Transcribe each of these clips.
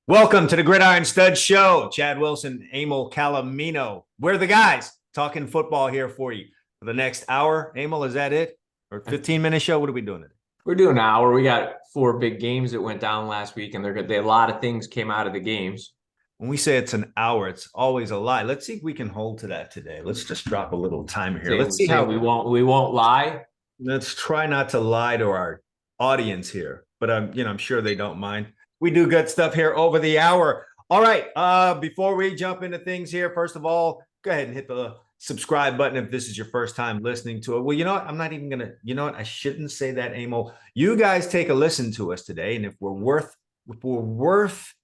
Welcome to the Gridiron Stud Show. Chad Wilson, Emil Calomino. We're the guys talking football here for you for the next hour. Emil, is that it? Or 15-minute show? What are we doing today? We're doing an hour. We got 4 big games that went down last week, and a lot of things came out of the games. When we say it's an hour, it's always a lie. Let's see if we can hold to that today. Let's just drop a little timer here. Let's see how we won't lie. Let's try not to lie to our audience here, but I'm sure they don't mind. We do good stuff here over the hour. All right. Before we jump into things here, first of all, go ahead and hit the subscribe button if this is your first time listening to it. Well, you know what? I'm not even going to, you know what? I shouldn't say that, Emil. You guys take a listen to us today. And if we're worth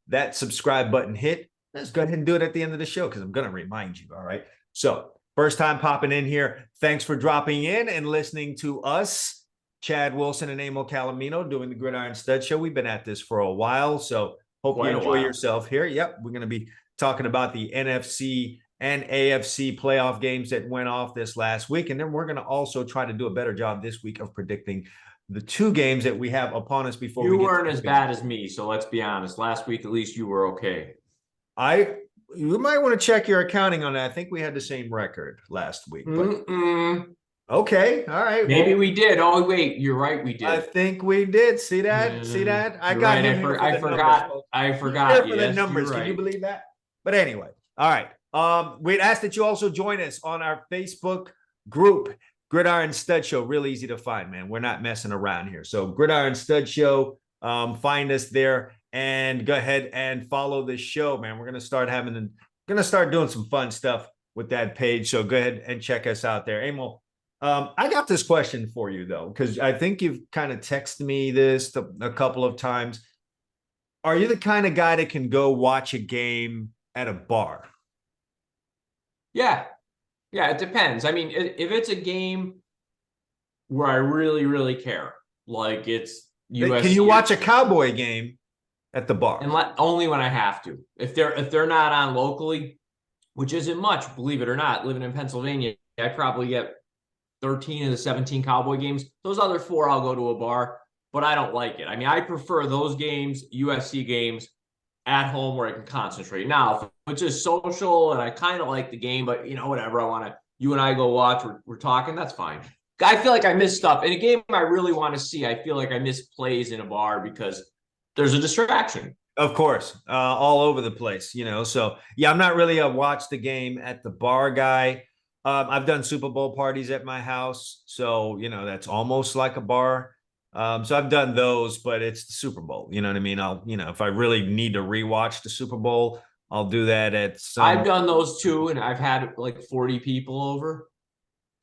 that subscribe button hit, let's go ahead and do it at the end of the show because I'm going to remind you. All right. So first time popping in here. Thanks for dropping in and listening to us. Chad Wilson and Emil Calomino doing the Gridiron Stud Show. We've been at this for a while, so hope you enjoy yourself here. Yep, we're going to be talking about the NFC and AFC playoff games that went off this last week, and then we're going to also try to do a better job this week of predicting the 2 games that we have upon us before you weren't as bad as me, so let's be honest. Last week, at least you were okay. You might want to check your accounting on that. I think we had the same record last week. But okay. All right. Maybe we did. Oh, wait. You're right. We did. I think we did. See that? See that? I got right. him. I forgot. I forgot. For the numbers. Right. Can you believe that? But anyway. All right. We'd ask that you also join us on our Facebook group, Gridiron Stud Show. Real easy to find, man. We're not messing around here. So Gridiron Stud Show. Find us there and go ahead and follow the show, man. We're gonna start doing some fun stuff with that page. So go ahead and check us out there. Emil. I got this question for you, though, because I think you've kind of texted me this a couple of times. Are you the kind of guy that can go watch a game at a bar? Yeah. Yeah, it depends. I mean, if it's a game where I really, really care, like it's USC. Can you watch a Cowboy game at the bar? And only when I have to. If they're not on locally, which isn't much, believe it or not, living in Pennsylvania, I probably get 13 of the 17 Cowboy games. Those other 4, I'll go to a bar, but I don't like it. I mean, I prefer those games, USC games, at home where I can concentrate. Now, if it's just social and I kind of like the game, but, whatever, you and I go watch, we're talking, that's fine. I feel like I miss stuff. In a game I really want to see, I feel like I miss plays in a bar because there's a distraction. Of course, all over the place, So, yeah, I'm not really a watch the game at the bar guy. I've done Super Bowl parties at my house, so that's almost like a bar. So I've done those, but it's the Super Bowl. You know what I mean? If I really need to rewatch the Super Bowl, I'll do that at some. I've done those too, and I've had like 40 people over.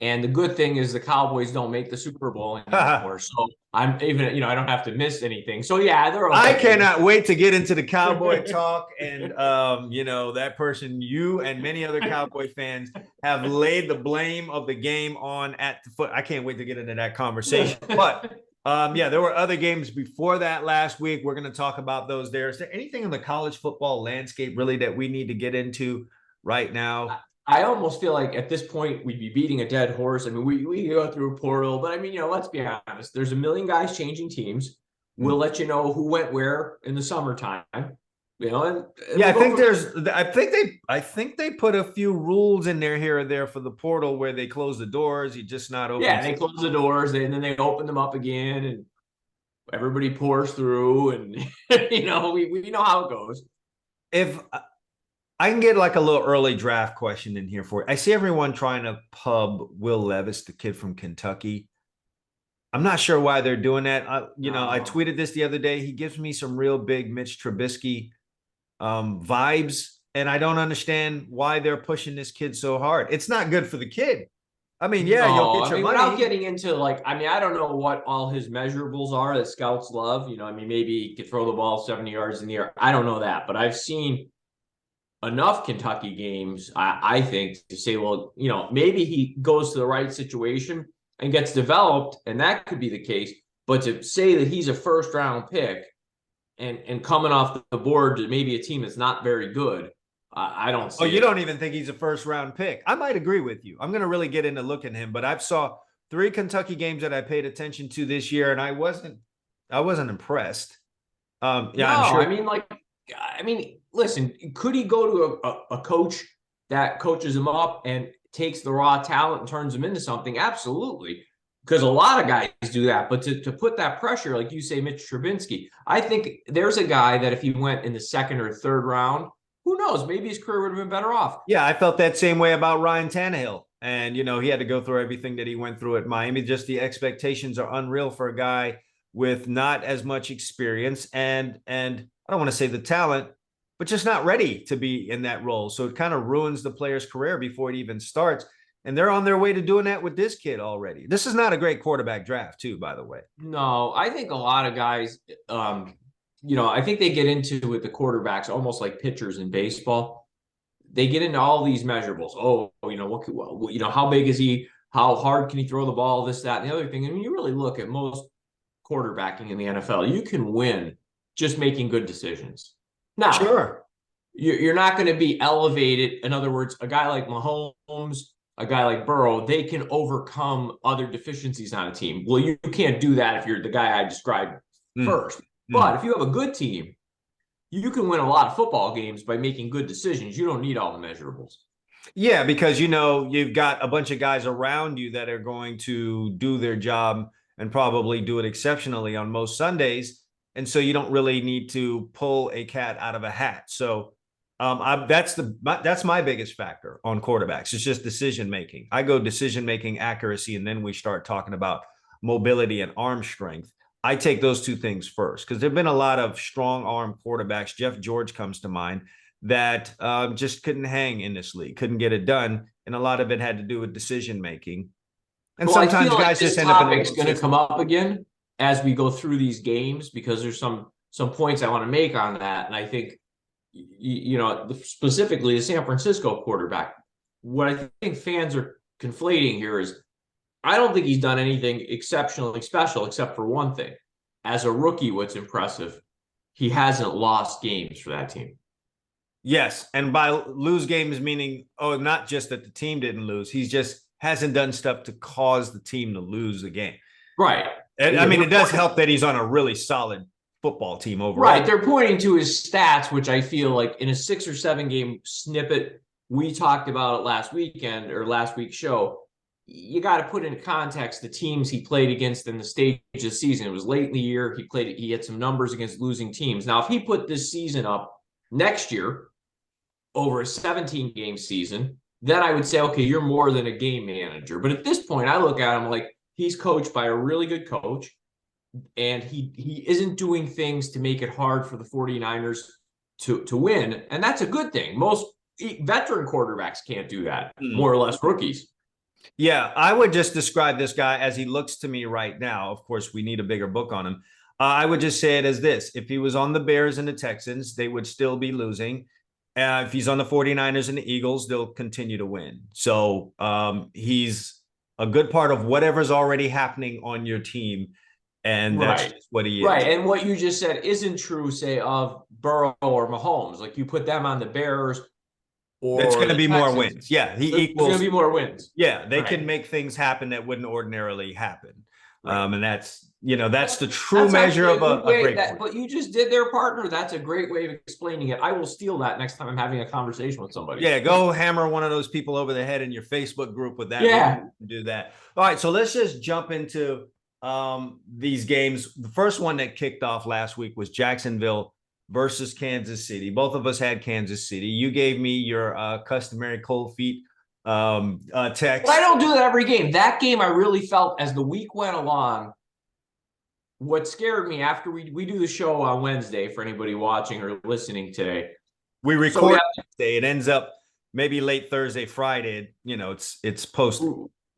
And the good thing is the Cowboys don't make the Super Bowl anymore, so I'm even I don't have to miss anything. So yeah, they're okay. I cannot wait to get into the Cowboy talk, and that person, you and many other Cowboy fans have laid the blame of the game on at the foot. I can't wait to get into that conversation. But there were other games before that last week. We're going to talk about those there. Is there anything in the college football landscape really that we need to get into right now? I almost feel like at this point we'd be beating a dead horse. I mean, we go through a portal, but I mean, let's be honest. There's a million guys changing teams. We'll let you know who went where in the summertime. And yeah, I think they put a few rules in there here or there for the portal where they close the doors. You just not open. Yeah, they close the doors and then they open them up again, and everybody pours through, and we know how it goes. If I can get like a little early draft question in here for you. I see everyone trying to pub Will Levis, the kid from Kentucky. I'm not sure why they're doing that. I tweeted this the other day. He gives me some real big Mitch Trubisky vibes, and I don't understand why they're pushing this kid so hard. It's not good for the kid. I mean, yeah, you'll get your money. Without getting into I don't know what all his measurables are that scouts love. Maybe he could throw the ball 70 yards in the air. I don't know that, but I've seen enough Kentucky games, I think, to say, well, maybe he goes to the right situation and gets developed, and that could be the case. But to say that he's a first-round pick and coming off the board to maybe a team that's not very good, I don't see you don't even think he's a first-round pick? I might agree with you. I'm going to really get into looking at him, but I've saw 3 Kentucky games that I paid attention to this year, and I wasn't impressed. I'm sure. I mean, listen, could he go to a coach that coaches him up and takes the raw talent and turns him into something? Absolutely. Because a lot of guys do that. But to put that pressure, like you say, Mitch Trubinsky, I think there's a guy that if he went in the second or third round, who knows? Maybe his career would have been better off. Yeah, I felt that same way about Ryan Tannehill. And, he had to go through everything that he went through at Miami. Just the expectations are unreal for a guy with not as much experience and I don't want to say the talent, but just not ready to be in that role. So it kind of ruins the player's career before it even starts. And they're on their way to doing that with this kid already. This is not a great quarterback draft, too, by the way. No, I think a lot of guys, I think they get into with the quarterbacks almost like pitchers in baseball. They get into all these measurables. Oh, how big is he? How hard can he throw the ball? This, that, and the other thing. And when you really look at most quarterbacking in the NFL, you can win just making good decisions. Now, sure, you're not going to be elevated. In other words, a guy like Mahomes, a guy like Burrow, they can overcome other deficiencies on a team. Well, you can't do that if you're the guy I described first. But if you have a good team, you can win a lot of football games by making good decisions. You don't need all the measurables. Yeah, because you've got a bunch of guys around you that are going to do their job and probably do it exceptionally on most Sundays. And so you don't really need to pull a cat out of a hat. So that's my biggest factor on quarterbacks. It's just decision making. I go decision making, accuracy, and then we start talking about mobility and arm strength. I take those two things first because there've been a lot of strong arm quarterbacks. Jeff George comes to mind that just couldn't hang in this league, couldn't get it done, and a lot of it had to do with decision making. And sometimes guys just end up in. It's going to come up again as we go through these games because there's some points I want to make on that, and I think specifically the San Francisco quarterback. What I think fans are conflating here is I don't think he's done anything exceptionally special except for one thing. As a rookie, what's impressive, he hasn't lost games for that team. Yes, and by lose games meaning, not just that the team didn't lose. He just hasn't done stuff to cause the team to lose the game. Right. And, I mean, it does help that he's on a really solid football team overall. Right. They're pointing to his stats, which I feel like in a 6 or 7 game snippet, we talked about it last weekend or last week's show. You got to put in context the teams he played against in the stage of the season. It was late in the year. He had some numbers against losing teams. Now, if he put this season up next year over a 17-game season, then I would say, okay, you're more than a game manager. But at this point, I look at him like he's coached by a really good coach, and he isn't doing things to make it hard for the 49ers to win. And that's a good thing. Most veteran quarterbacks can't do that, more or less rookies. Yeah, I would just describe this guy as he looks to me right now. Of course, we need a bigger book on him. I would just say it as this. If he was on the Bears and the Texans, they would still be losing. If he's on the 49ers and the Eagles, they'll continue to win. So he's a good part of whatever's already happening on your team. And that's just what he is. Right. And what you just said isn't true, say, of Burrow or Mahomes. Like you put them on the Bears. It's going to be more wins. Yeah, There's going to be more wins. Yeah, they can make things happen that wouldn't ordinarily happen. Right. And that's the true measure of a great player. But you just did their partner. That's a great way of explaining it. I will steal that next time I'm having a conversation with somebody. Yeah, go hammer one of those people over the head in your Facebook group with that. Yeah. Do that. All right, so let's just jump into these games. The first one that kicked off last week was Jacksonville versus Kansas City. Both of us had Kansas City. You gave me your customary cold feet text. But I don't do that every game. That game I really felt as the week went along. What scared me after we do the show on Wednesday for anybody watching or listening today. We record Wednesday. It ends up maybe late Thursday, Friday. It's post.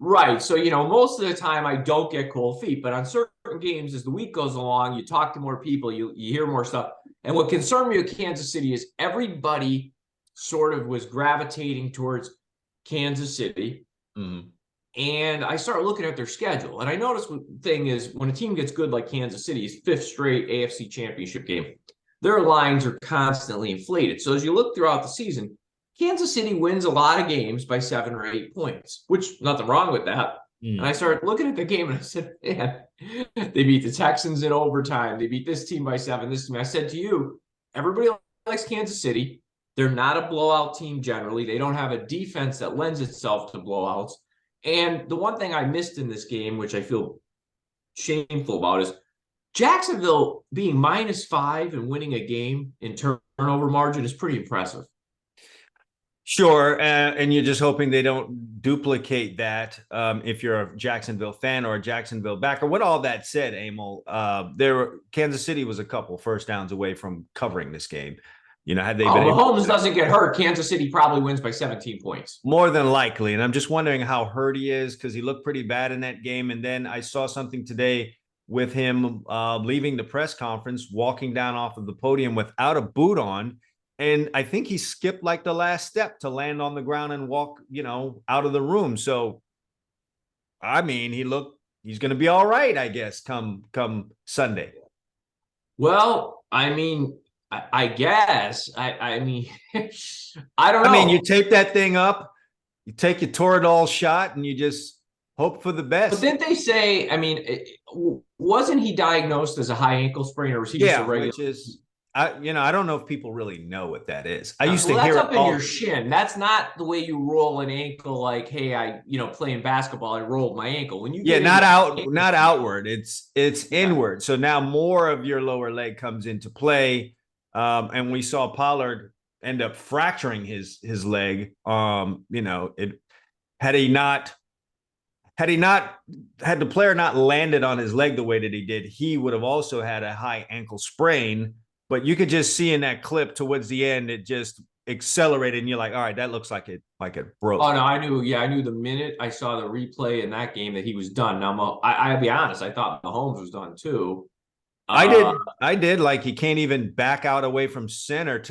Right. So, most of the time I don't get cold feet, but on certain games, as the week goes along, you talk to more people, you hear more stuff. And what concerned me with Kansas City is everybody sort of was gravitating towards Kansas City. Mm-hmm. And I started looking at their schedule. And I noticed the thing is when a team gets good like Kansas City's 5th straight AFC championship game, their lines are constantly inflated. So as you look throughout the season, Kansas City wins a lot of games by 7 or 8 points, which nothing wrong with that. And I started looking at the game and I said, man, they beat the Texans in overtime. They beat this team by 7. This team. I said to you, everybody likes Kansas City. They're not a blowout team generally. They don't have a defense that lends itself to blowouts. And the one thing I missed in this game, which I feel shameful about, is Jacksonville being -5 and winning a game in turnover margin is pretty impressive. Sure, and you're just hoping they don't duplicate that. If you're a Jacksonville fan or a Jacksonville backer. With all that said, Emil, Kansas City was a couple first downs away from covering this game. Had they been Mahomes doesn't get hurt, Kansas City probably wins by 17 points. More than likely, and I'm just wondering how hurt he is because he looked pretty bad in that game. And then I saw something today with him leaving the press conference, walking down off of the podium without a boot on. And I think he skipped like the last step to land on the ground and walk, out of the room. So, I mean, he's going to be all right, I guess, come Sunday. Well, I mean, I guess. I mean, I don't know. I mean, you tape that thing up, you take your Toradol shot, and you just hope for the best. But didn't they say, I mean, wasn't he diagnosed as a high ankle sprain, or was he just a regular? Which is, I don't know if people really know what that is. I used to that's hear up it in your shin. That's not the way you roll an ankle. Like, hey, playing basketball, I rolled my ankle. When you not outward. It's inward. So now more of your lower leg comes into play. And we saw Pollard end up fracturing his leg. Had the player not landed on his leg the way that he did, he would have also had a high ankle sprain. But you could just see in that clip towards the end, it just accelerated, and you're like, all right, that looks like it broke. Oh no, I knew the minute I saw the replay in that game that he was done. Now, I'll be honest, I thought Mahomes was done too. I did. Like, he can't even back out away from center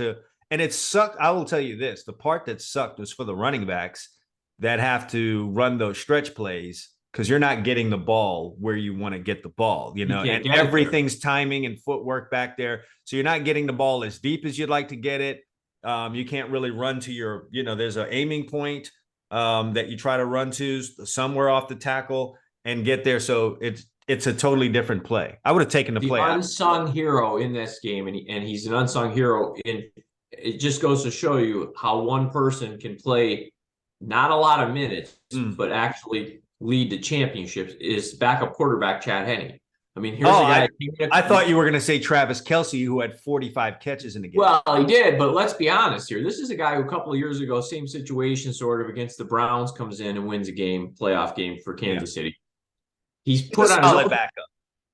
and it sucked. I will tell you this: the part that sucked was for the running backs that have to run those stretch plays, because you're not getting the ball where you want to get the ball, and everything's timing and footwork back there. So you're not getting the ball as deep as you'd like to get it. You can't really run to your, there's an aiming point that you try to run to somewhere off the tackle and get there. So it's a totally different play. I would have taken the play out. Unsung hero in this game, and he's an unsung hero. And it just goes to show you how one person can play not a lot of minutes, but actually lead to championships, is backup quarterback Chad Henne. I mean, here's a guy. I thought you were going to say Travis Kelce, who had 45 catches in the game. Well, he did, but let's be honest here. This is a guy who a couple of years ago, same situation sort of against the Browns, comes in and wins a playoff game for Kansas City. He's put on his own backup.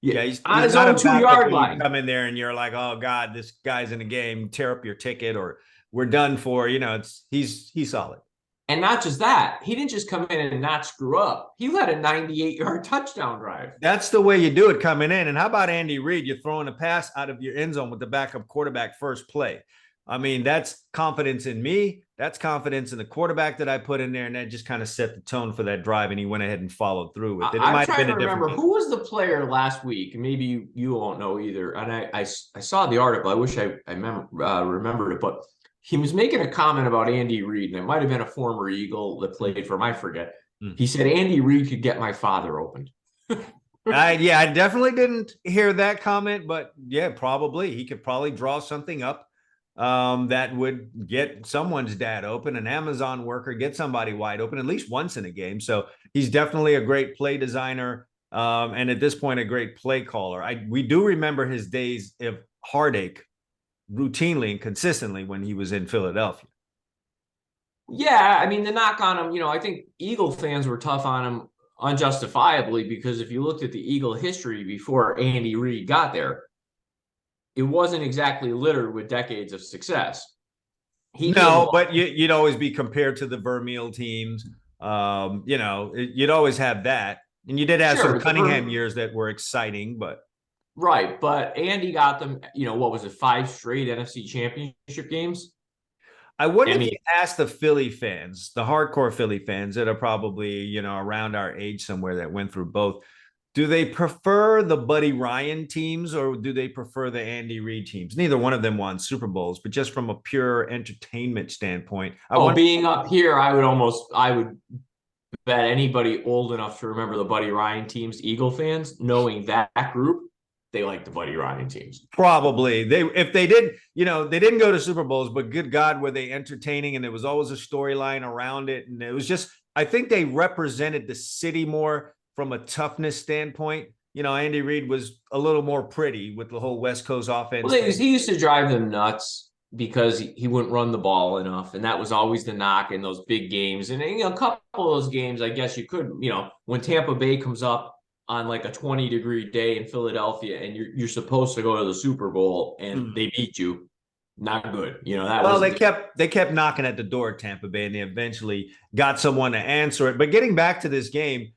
Yeah, he's on his own 2-yard line. You come in there and you're like, oh God, this guy's in the game. Tear up your ticket, or we're done for. He's solid. And not just that, he didn't just come in and not screw up. He led a 98-yard touchdown drive. That's the way you do it coming in. And how about Andy Reid? You're throwing a pass out of your end zone with the backup quarterback first play. I mean, that's confidence in me. That's confidence in the quarterback that I put in there, and that just kind of set the tone for that drive, and he went ahead and followed through with it. I'm trying to remember who was the player last week. Maybe you won't know either. And I saw the article. I wish I remembered it, but he was making a comment about Andy Reid, and it might have been a former Eagle that played for him. I forget. He said Andy Reid could get my father opened. I definitely didn't hear that comment, but yeah, probably he could probably draw something up that would get someone's dad open, an Amazon worker, get somebody wide open at least once in a game. So he's definitely a great play designer, and at this point, a great play caller. We do remember his days of heartache routinely and consistently when he was in Philadelphia. Yeah, I mean, the knock on him, I think Eagle fans were tough on him unjustifiably, because if you looked at the Eagle history before Andy Reid got there, it wasn't exactly littered with decades of success. But you'd always be compared to the Vermeil teams. You'd always have that. And you did have some Cunningham years that were exciting, but. Right, but Andy got them, what was it, 5 straight NFC Championship games? I wonder if you ask the Philly fans, the hardcore Philly fans that are probably, around our age somewhere that went through both, do they prefer the Buddy Ryan teams or do they prefer the Andy Reid teams? Neither one of them won Super Bowls, but just from a pure entertainment standpoint. Being up here, I would bet anybody old enough to remember the Buddy Ryan teams, Eagle fans, knowing that group, they like the Buddy Ryan teams. Probably if they did, they didn't go to Super Bowls, but good God, were they entertaining? And there was always a storyline around it. And it was just, I think they represented the city more from a toughness standpoint. Andy Reid was a little more pretty with the whole West Coast offense. Well, he used to drive them nuts because he wouldn't run the ball enough. And that was always the knock in those big games. And, a couple of those games, I guess you could, when Tampa Bay comes up on like a 20-degree day in Philadelphia and you're supposed to go to the Super Bowl and they beat you, not good. They kept knocking at the door at Tampa Bay, and they eventually got someone to answer it. But getting back to this game,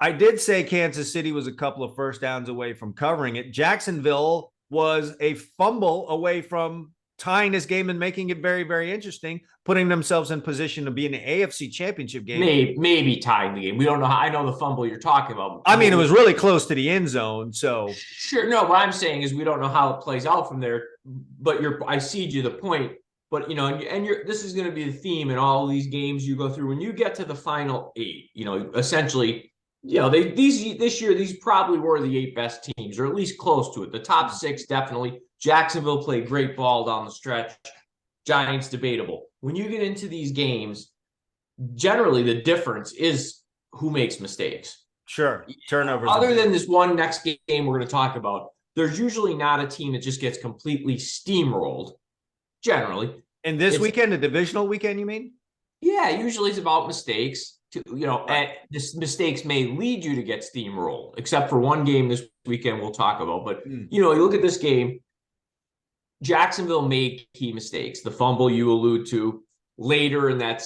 I did say Kansas City was a couple of first downs away from covering it. Jacksonville was a fumble away from tying this game and making it very, very interesting, putting themselves in position to be in the AFC Championship game. Maybe tying the game. We don't know how. I know the fumble you're talking about. I mean, it was really close to the end zone. So sure. No, what I'm saying is we don't know how it plays out from there. But I cede you the point. But this is going to be the theme in all of these games you go through. When you get to the final 8, essentially, this year these probably were the 8 best teams, or at least close to it. The top 6 definitely. Jacksonville played great ball down the stretch. Giants debatable. When you get into these games, generally the difference is who makes mistakes. Sure. Turnovers. Other than this one next game we're going to talk about, there's usually not a team that just gets completely steamrolled. Generally. And this weekend, a divisional weekend, you mean? Yeah, usually it's about mistakes. And this mistakes may lead you to get steamrolled, except for one game this weekend we'll talk about. But, you look at this game, Jacksonville made key mistakes. The fumble you allude to later in that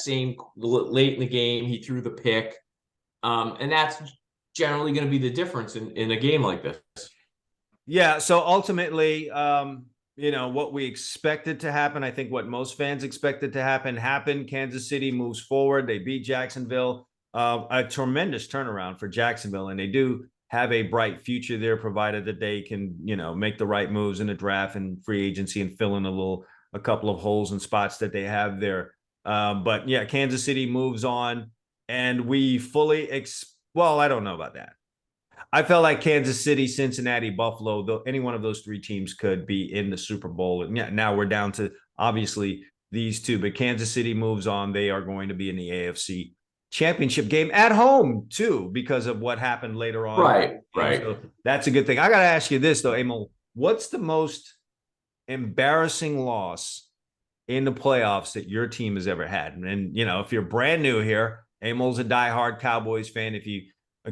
late in the game, he threw the pick. And that's generally going to be the difference in a game like this. Yeah. So ultimately, what we expected to happen, I think what most fans expected to happen happened. Kansas City moves forward. They beat Jacksonville. A tremendous turnaround for Jacksonville. And they do have a bright future there, provided that they can, make the right moves in the draft and free agency and fill in a couple of holes and spots that they have there. But yeah, Kansas City moves on, and we fully I don't know about that. I felt like Kansas City, Cincinnati, Buffalo, any one of those 3 teams could be in the Super Bowl. And yeah, now we're down to obviously these 2, but Kansas City moves on. They are going to be in the AFC Championship game at home too, because of what happened later on. Right. So that's a good thing. I got to ask you this though, Emil, what's the most embarrassing loss in the playoffs that your team has ever had? And, if you're brand new here, Emil's a diehard Cowboys fan. If you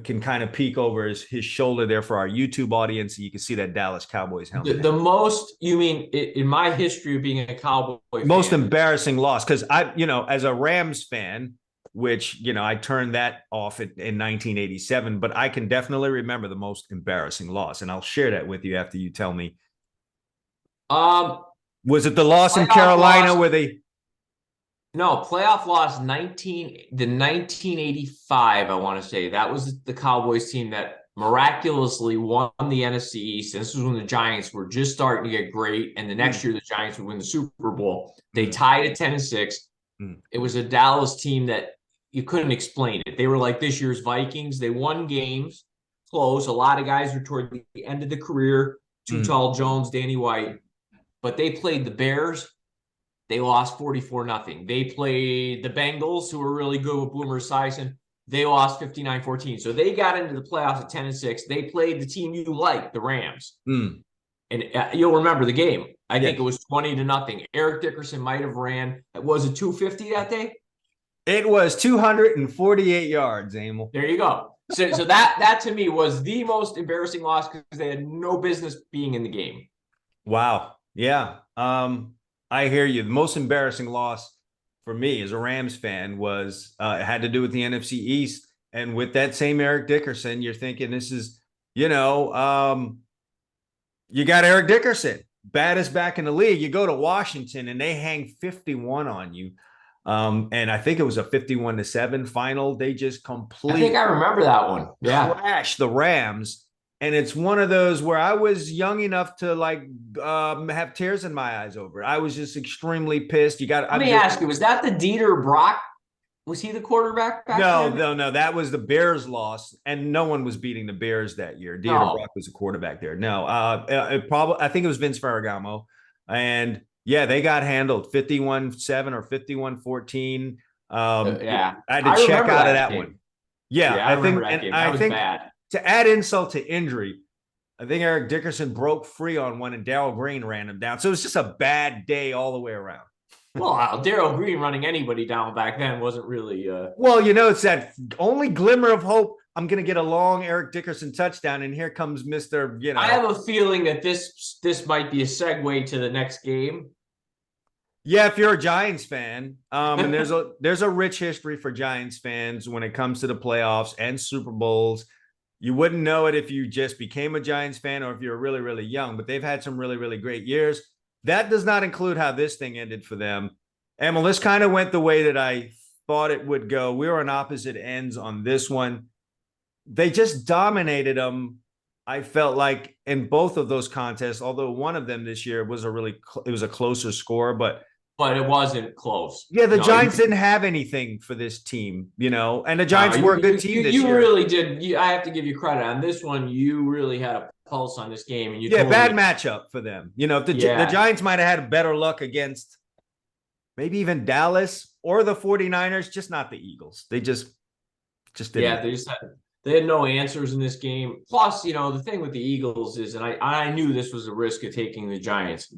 can kind of peek over his shoulder there for our YouTube audience, you can see that Dallas Cowboys helmet. The most, you mean in my history of being a Cowboy most fan? Embarrassing loss? Because as a Rams fan, which, I turned that off in 1987, but I can definitely remember the most embarrassing loss. And I'll share that with you after you tell me. Was it the loss in Carolina where they... No, playoff loss the 1985, I want to say. That was the Cowboys team that miraculously won the NFC East. And this was when the Giants were just starting to get great. And the next year, the Giants would win the Super Bowl. They tied at 10-6. It was a Dallas team that you couldn't explain it. They were like this year's Vikings. They won games close. A lot of guys were toward the end of the career. Too Tall Jones, Danny White. But they played the Bears. They lost 44-0. They played the Bengals, who were really good with Boomer Esiason. They lost 59-14. So they got into the playoffs at 10-6. They played the team you like, the Rams. And you'll remember the game. I think it was 20-0. Eric Dickerson might have ran. Was it 250 that day? It was 248 yards, Emil. There you go. So that to me was the most embarrassing loss because they had no business being in the game. Wow. Yeah. I hear you. The most embarrassing loss for me as a Rams fan was it had to do with the NFC East. And with that same Eric Dickerson, you're thinking this is, you got Eric Dickerson, baddest back in the league. You go to Washington and they hang 51 on you. And I think it was a 51-7 final. They just completely, I think I remember that one. Yeah. Crashed the Rams. And it's one of those where I was young enough to have tears in my eyes over it. I was just extremely pissed. Let me ask you, was that the Dieter Brock Was he the quarterback back No, then? no, no. That was the Bears' loss, and no one was beating the Bears that year. Theodore No. Brock was a quarterback there. No, it probably I think it was Vince Ferragamo, and yeah, they got handled 51-7 or 51-14. Yeah. I had to I check remember out of that that one. game. Yeah, Yeah, I I remember think, that and game. I That was think bad. to add insult to injury, I think Eric Dickerson broke free on one, and Darrell Green ran him down. So it was just a bad day all the way around. Well, Daryl Green running anybody down back then wasn't really Well, it's that only glimmer of hope. I'm going to get a long Eric Dickerson touchdown, and here comes Mr. I have a feeling that this might be a segue to the next game. Yeah, if you're a Giants fan, and there's a rich history for Giants fans when it comes to the playoffs and Super Bowls. You wouldn't know it if you just became a Giants fan or if you're really, really young, but they've had some really, really great years. That does not include how this thing ended for them. Emil, this kind of went the way that I thought it would go. We were on opposite ends on this one. They just dominated them. I felt like in both of those contests, although one of them this year was it was a closer score, but it wasn't close. yeah, the No, Giants didn't have anything for this team, and the Giants were a good team this you year. really did. I have to give you credit on this one. You really had a pulse on this game, and you Yeah, totally, bad matchup for them. If the Giants might have had better luck against maybe even Dallas or the 49ers, just not the Eagles. They just didn't. Yeah, they had no answers in this game. Plus, the thing with the Eagles is, and I knew this was a risk of taking the Giants.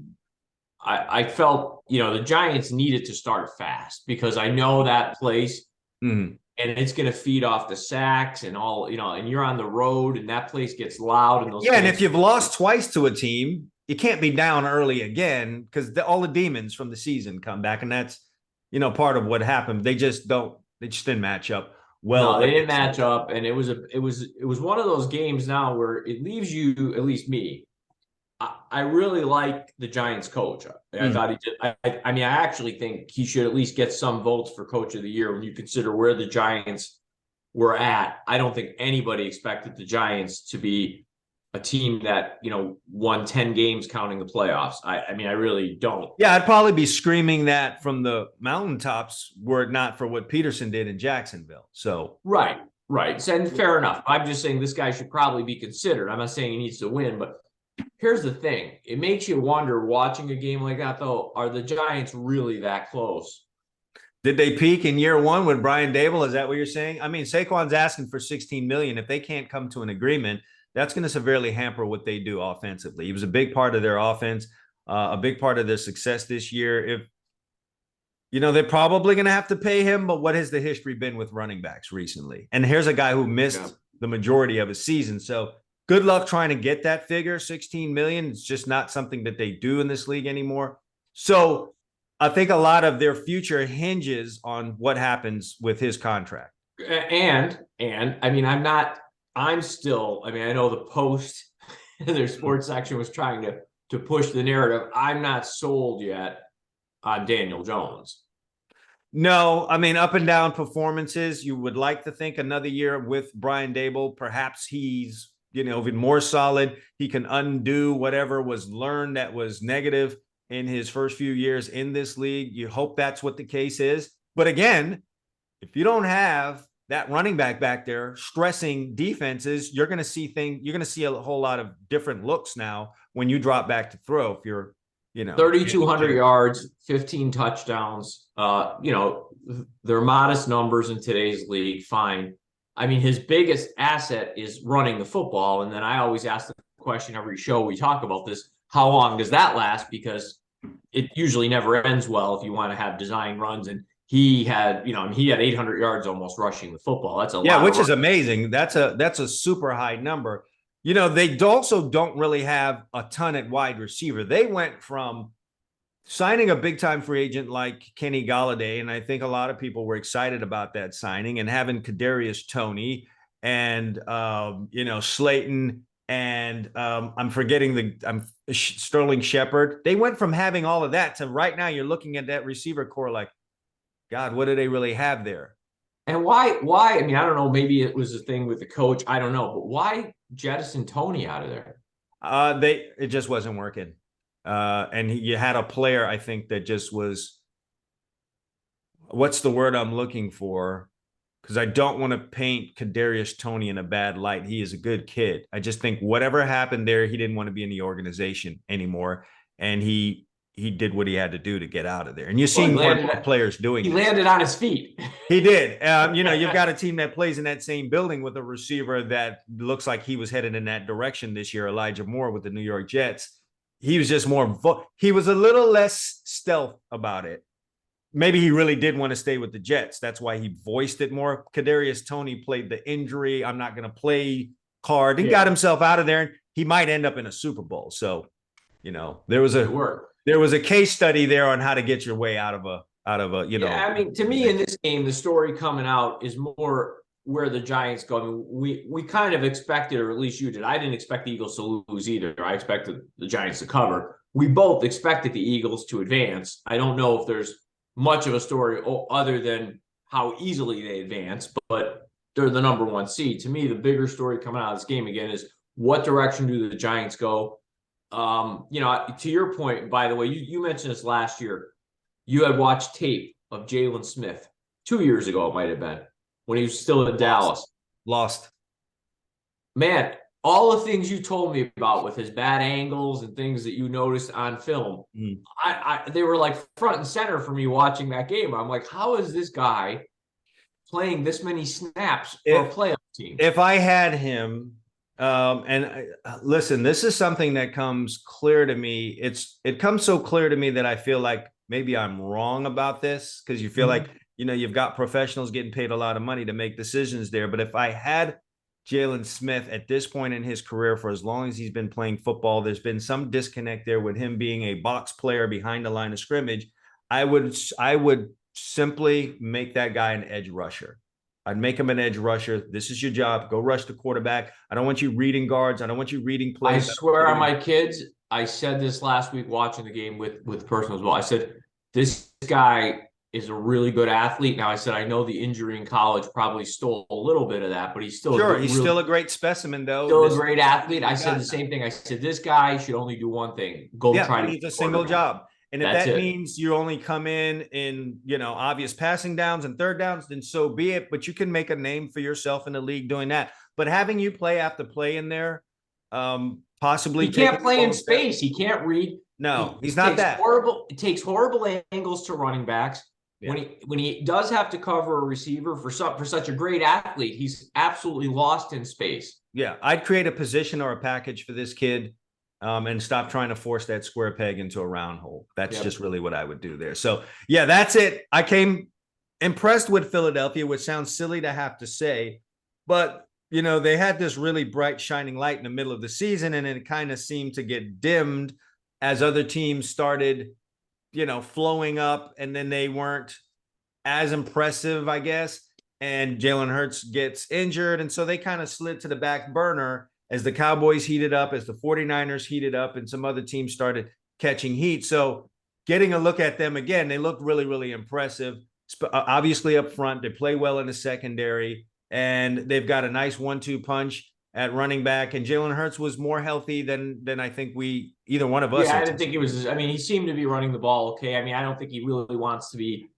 I felt, the Giants needed to start fast because I know that place and it's going to feed off the sacks and all, and you're on the road and that place gets loud. And and if you've lost twice to a team, you can't be down early again because all the demons from the season come back. And that's, part of what happened. They just didn't match up well. No, they didn't match up. And it was one of those games now where it leaves you, at least me, I really like the Giants coach. I thought he did. I mean, I actually think he should at least get some votes for coach of the year when you consider where the Giants were at. I don't think anybody expected the Giants to be a team that, won 10 games counting the playoffs. I mean, I really don't. Yeah, I'd probably be screaming that from the mountaintops were it not for what Peterson did in Jacksonville. So Right. And fair enough. I'm just saying this guy should probably be considered. I'm not saying he needs to win, but here's the thing. It makes you wonder watching a game like that, though, are the Giants really that close? Did they peak in year one with Brian Dable? Is that what you're saying? I mean, Saquon's asking for $16 million. If they can't come to an agreement, that's going to severely hamper what they do offensively. He was a big part of their offense, a big part of their success this year. If they're probably going to have to pay him, but what has the history been with running backs recently? And here's a guy who missed the majority of his season. So good luck trying to get that figure, 16 million. It's just not something that they do in this league anymore. So I think a lot of their future hinges on what happens with his contract. And I mean, I know the Post, their sports section was trying to push the narrative. I'm not sold yet on Daniel Jones. No, I mean, up and down performances. You would like to think another year with Brian Dable, perhaps he's even more solid. He can undo whatever was learned that was negative in his first few years in this league. You hope that's what the case is. But again, if you don't have that running back there stressing defenses, you're going to see a whole lot of different looks now when you drop back to throw. If you're, 3,200 yards, 15 touchdowns. They're modest numbers in today's league. Fine. I mean, his biggest asset is running the football. And then I always ask the question every show we talk about this, how long does that last? Because it usually never ends well if you want to have design runs. And he had 800 yards almost rushing the football. That's a lot. Yeah, which is amazing. That's a super high number. They also don't really have a ton at wide receiver. They went from signing a big-time free agent like Kenny Golladay, and I think a lot of people were excited about that signing, and having Kadarius Toney and Slayton and I'm forgetting Sterling Shepard. They went from having all of that to right now you're looking at that receiver core like, God, what do they really have there? And why? I mean, I don't know. Maybe it was a thing with the coach. I don't know. But why jettison Toney out of there? It just wasn't working. And you had a player, I think, that just was what's the word I'm looking for? Because I don't want to paint Kadarius Toney in a bad light. He is a good kid. I just think whatever happened there, he didn't want to be in the organization anymore, and he did what he had to do to get out of there. And you're Well, seeing more and more players doing he this. landed on his feet. He did. You've got a team that plays in that same building with a receiver that looks like he was headed in that direction this year, Elijah Moore with the New York Jets. He was just he was a little less stealth about it. Maybe he really did want to stay with the Jets. That's why he voiced it more. Kadarius Toney played the injury, I'm not going to play card, and got himself out of there. And he might end up in a Super Bowl. So, there was a case study there on how to get your way out of a. Yeah, I mean, to me in this game, the story coming out is more where the Giants go. I mean, we kind of expected, or at least you did. I didn't expect the Eagles to lose either. I expected the Giants to cover. We both expected the Eagles to advance. I don't know if there's much of a story other than how easily they advance, but they're the number one seed. To me, the bigger story coming out of this game again is what direction do the Giants go? To your point, by the way, you mentioned this last year. You had watched tape of Jalen Smith 2 years ago, it might have been, when he was still in Dallas. Lost. Man, all the things you told me about with his bad angles and things that you noticed on film, they were like front and center for me watching that game. I'm like, how is this guy playing this many snaps for a playoff team? If I had him, listen, this is something that comes clear to me. It comes so clear to me that I feel like maybe I'm wrong about this, because you feel like, you've got professionals getting paid a lot of money to make decisions there. But if I had Jalen Smith at this point in his career, for as long as he's been playing football, there's been some disconnect there with him being a box player behind the line of scrimmage. I would simply make that guy an edge rusher. I'd make him an edge rusher. This is your job. Go rush the quarterback. I don't want you reading guards. I don't want you reading plays. I swear on my kids, I said this last week watching the game with person as well. I said, this guy is a really good athlete. Now, I said, I know the injury in college probably stole a little bit of that, but he's still still a great specimen, though. Still a great athlete. I said the same thing. I said, this guy should only do one thing: try to get a single job. And if that means you only come in obvious passing downs and third downs, then so be it. But you can make a name for yourself in the league doing that. But having you play after play in there, possibly he can't play in space. He can't read. No, he's not that horrible. It takes horrible angles to running backs. Yeah. When he does have to cover a receiver for such a great athlete, he's absolutely lost in space. Yeah, I'd create a position or a package for this kid, and stop trying to force that square peg into a round hole. That's just really what I would do there. So yeah, that's it. I came impressed with Philadelphia, which sounds silly to have to say, but they had this really bright shining light in the middle of the season, and it kind of seemed to get dimmed as other teams started flowing up, and then they weren't as impressive, I guess. And Jalen Hurts gets injured, and so they kind of slid to the back burner as the Cowboys heated up, as the 49ers heated up, and some other teams started catching heat. So getting a look at them again, they look really, really impressive. Obviously up front, they play well in the secondary, and they've got a nice 1-2 punch at running back. And Jalen Hurts was more healthy than I think either one of us. Yeah, I didn't think he was. I mean, he seemed to be running the ball okay. I mean, I don't think he really wants to be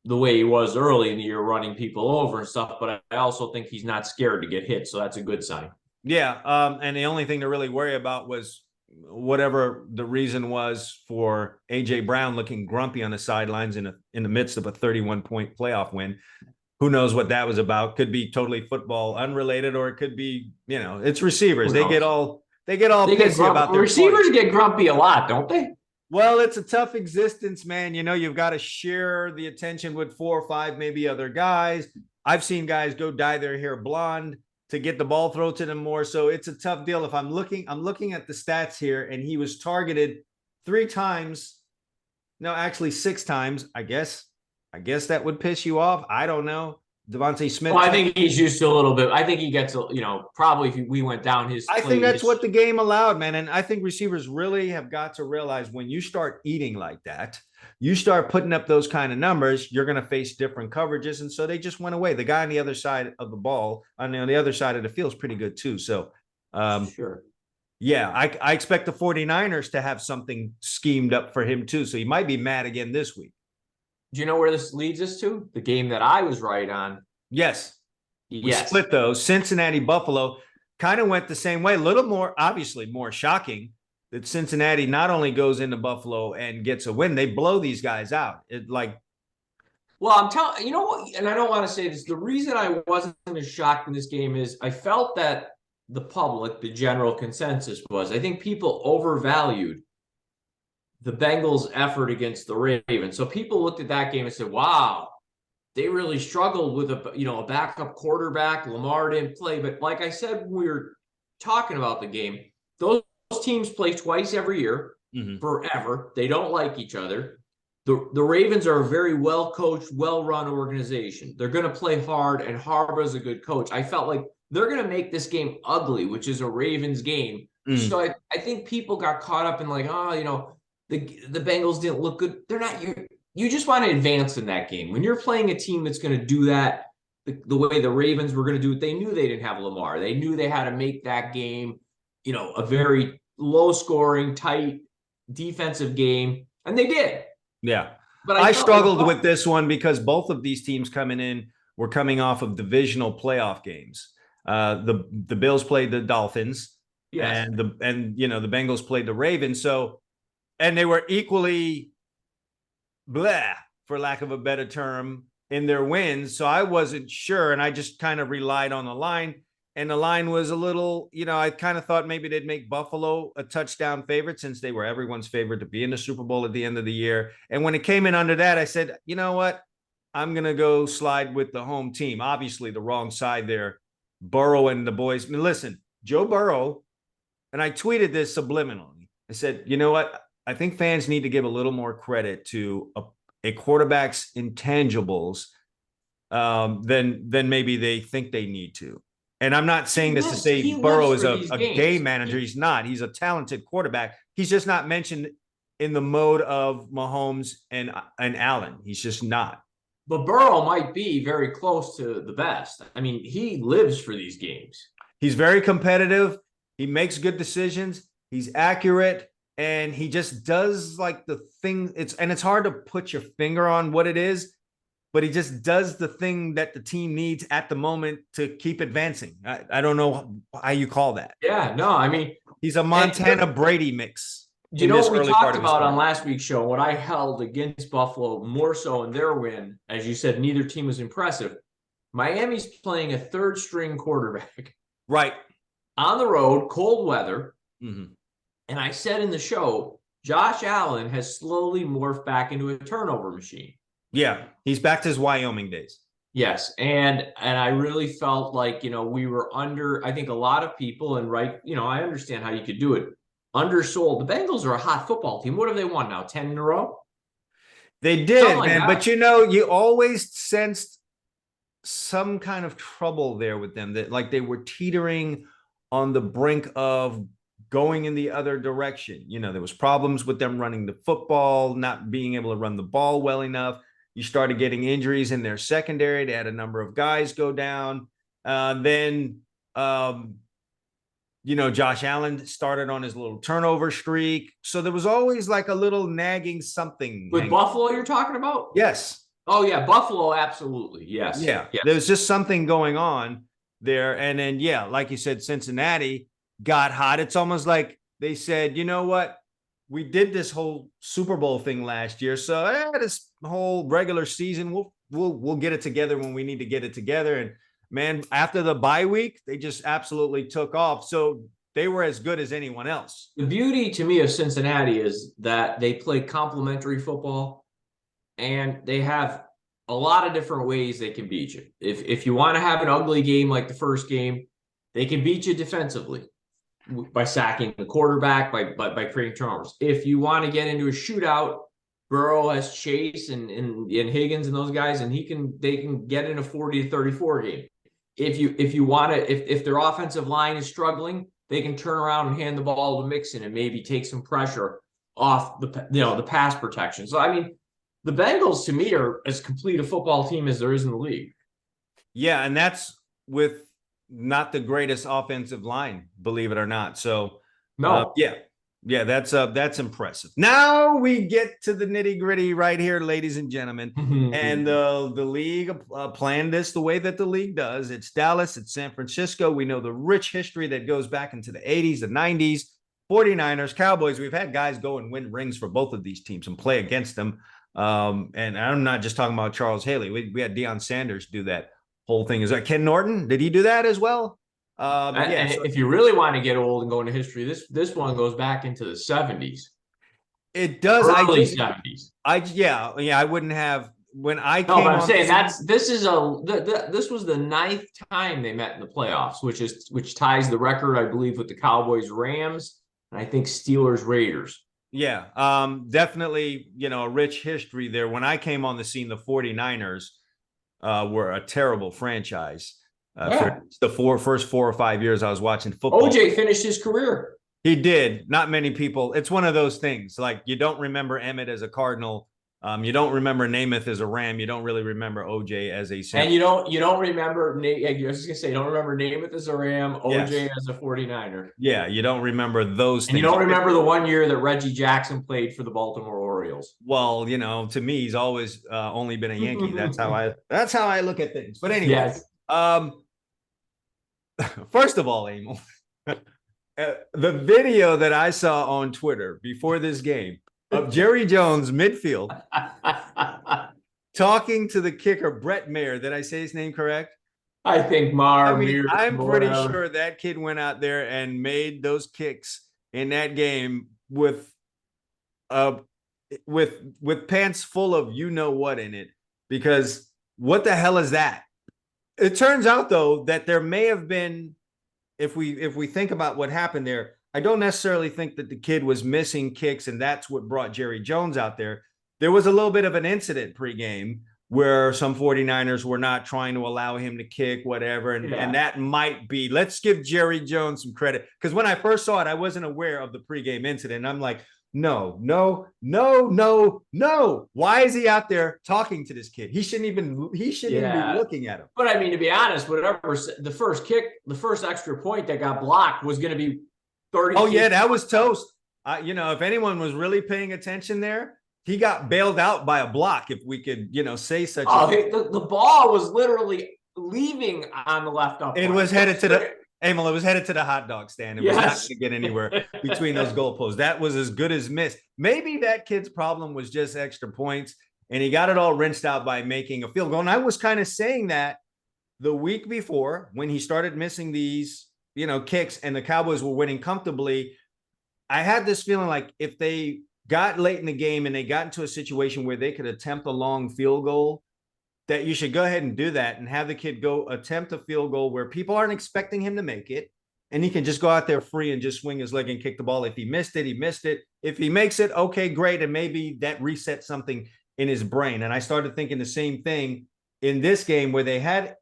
the way he was early in the year, running people over and stuff. But I also think he's not scared to get hit, so that's a good sign. Yeah, and the only thing to really worry about was whatever the reason was for A.J. Brown looking grumpy on the sidelines in the midst of a 31-point playoff win. Who knows what that was about? Could be totally football unrelated, or it could be, it's receivers. They get all pissy about their receivers get grumpy a lot, don't they? Well, it's a tough existence, man. You've got to share the attention with 4 or 5, maybe other guys. I've seen guys go dye their hair blonde to get the ball thrown to them more. So it's a tough deal. If I'm looking at the stats here, and he was targeted 3 times. No, actually 6 times, I guess. I guess that would piss you off. I don't know. Devontae Smith. Well, I think he's used to a little bit. I think he gets, probably if we went down his. I think that's what the game allowed, man. And I think receivers really have got to realize when you start eating like that, you start putting up those kind of numbers, you're going to face different coverages. And so they just went away. The guy on the other side of the ball, on the other side of the field, is pretty good too. So, sure. Yeah, I expect the 49ers to have something schemed up for him too. So he might be mad again this week. Do you know where this leads us to? The game that I was right on. Yes. We Yes. split those. Cincinnati, Buffalo kind of went the same way. A little more, obviously, more shocking that Cincinnati not only goes into Buffalo and gets a win, they blow these guys out. Well, I'm telling you know what, and I don't want to say this. The reason I wasn't as shocked in this game is I felt that the public, the general consensus was, I think people overvalued the Bengals' effort against the Ravens. So people looked at that game and said, "Wow, they really struggled with a backup quarterback. Lamar didn't play." But like I said, when we were talking about the game, those teams play twice every year, forever. They don't like each other. The Ravens are a very well coached, well run organization. They're going to play hard, and Harbaugh's a good coach. I felt like they're going to make this game ugly, which is a Ravens game. So I think people got caught up in like, the Bengals didn't look good. They're not. You just want to advance in that game. When you're playing a team that's going to do that the way the Ravens were going to do it, they knew they didn't have Lamar. They knew they had to make that game, a very low scoring, tight defensive game, and they did. Yeah. But I struggled with this one because both of these teams were coming off of divisional playoff games. The Bills played the Dolphins, yes. and the Bengals played the Ravens. So, and they were equally blah, for lack of a better term, in their wins. So I wasn't sure, and I just kind of relied on the line. And the line was a little, I kind of thought maybe they'd make Buffalo a touchdown favorite since they were everyone's favorite to be in the Super Bowl at the end of the year. And when it came in under that, I said, you know what? I'm going to go slide with the home team. Obviously, the wrong side there. Burrow and the boys. I mean, listen, Joe Burrow, and I tweeted this subliminally. I said, you know what? I think fans need to give a little more credit to a quarterback's intangibles than maybe they think they need to. And I'm not saying this to say Burrow is a game manager. He's not. He's a talented quarterback. He's just not mentioned in the mode of Mahomes and Allen. He's just not. But Burrow might be very close to the best. I mean, he lives for these games. He's very competitive. He makes good decisions. He's accurate. And he just does like the thing. It's hard to put your finger on what it is, but he just does the thing that the team needs at the moment to keep advancing. I don't know how you call that. Yeah, no, I mean, he's a Montana Brady mix. Do you know what we talked about on last week's show? What I held against Buffalo more so in their win, as you said, neither team was impressive. Miami's playing a third string quarterback. Right. On the road, cold weather. And I said in the show, Josh Allen has slowly morphed back into a turnover machine. Yeah, he's back to his Wyoming days. Yes, and I really felt like, we were under, I think a lot of people, and right, I understand how you could do it, undersold. The Bengals are a hot football team. What have they won now? 10 in a row? They did, man. But you always sensed some kind of trouble there with them, that like they were teetering on the brink of going in the other direction. There was problems with them running the football, not being able to run the ball well enough. You started getting injuries in their secondary. They had a number of guys go down. Then Josh Allen started on his little turnover streak. So there was always like a little nagging something. With Buffalo you're talking about? Yes. Oh, yeah, Buffalo, absolutely. Yes. Yeah. Yes. There's just something going on there. And then, yeah, like you said, Cincinnati got hot. It's almost like they said, you know what? We did this whole Super Bowl thing last year. So this whole regular season, we'll get it together when we need to get it together. And man, after the bye week, they just absolutely took off. So they were as good as anyone else. The beauty to me of Cincinnati is that they play complementary football, and they have a lot of different ways they can beat you. If you want to have an ugly game like the first game, they can beat you defensively by sacking the quarterback, by creating turnovers. If you want to get into a shootout, Burrow has Chase and Higgins and those guys, and they can get in a 40-34 game. If you want to, if their offensive line is struggling, they can turn around and hand the ball to Mixon and maybe take some pressure off the pass protection. So I mean, the Bengals to me are as complete a football team as there is in the league. Yeah, and that's with not the greatest offensive line, believe it or not. So no, yeah. Yeah, that's impressive. Now we get to the nitty gritty right here, ladies and gentlemen. And the league planned this the way that the league does. It's Dallas, it's San Francisco. We know the rich history that goes back into the 80s, the 90s, 49ers, Cowboys. We've had guys go and win rings for both of these teams and play against them. And I'm not just talking about Charles Haley. We had Deion Sanders do that whole thing. Is that Ken Norton? Did he do that as well? Yeah. So if you really want to get old and go into history, this one goes back into the 70s. It does. Early 70s. I wouldn't have when I No, came but I'm on saying this was the 9th time they met in the playoffs, which ties the record, I believe, with the Cowboys, Rams, and I think Steelers, Raiders. Yeah, definitely, a rich history there. When I came on the scene, the 49ers were a terrible franchise. For the first 4 or 5 years I was watching football. OJ finished his career. He did. Not many people. It's one of those things. Like, you don't remember Emmett as a Cardinal. You don't remember Namath as a Ram. You don't really remember OJ as a Sam. And you don't remember. I was just gonna say, you don't remember Namath as a Ram, OJ as a 49er. Yeah, you don't remember those things. And you don't remember the one year that Reggie Jackson played for the Baltimore Orioles. Well, to me, he's always only been a Yankee. That's how I look at things. But anyway, yes. First of all, Emil, the video that I saw on Twitter before this game of Jerry Jones midfield talking to the kicker, Brett Mayer. Did I say his name correct? I think I'm pretty sure that kid went out there and made those kicks in that game with pants full of what in it, because what the hell is that? It turns out, though, that there may have been, if we think about what happened there, I don't necessarily think that the kid was missing kicks and that's what brought Jerry Jones out there. There was a little bit of an incident pregame where some 49ers were not trying to allow him to kick, whatever. And that might be, let's give Jerry Jones some credit. Because when I first saw it, I wasn't aware of the pregame incident. I'm like, no. Why is he out there talking to this kid? He shouldn't even be looking at him. But I mean, to be honest, whatever the first extra point that got blocked was going to be 30. Oh yeah, that was toast. If anyone was really paying attention there, he got bailed out by a block. If we could, say such. The ball was literally leaving on the left up. It was headed to the. Emil, it was headed to the hot dog stand. It was not going to get anywhere between those goalposts. That was as good as missed. Maybe that kid's problem was just extra points, and he got it all rinsed out by making a field goal. And I was kind of saying that the week before when he started missing these, kicks, and the Cowboys were winning comfortably. I had this feeling like if they got late in the game and they got into a situation where they could attempt a long field goal, that you should go ahead and do that and have the kid go attempt a field goal where people aren't expecting him to make it. And he can just go out there free and just swing his leg and kick the ball. If he missed it, he missed it. If he makes it, okay, great. And maybe that resets something in his brain. And I started thinking the same thing in this game where they had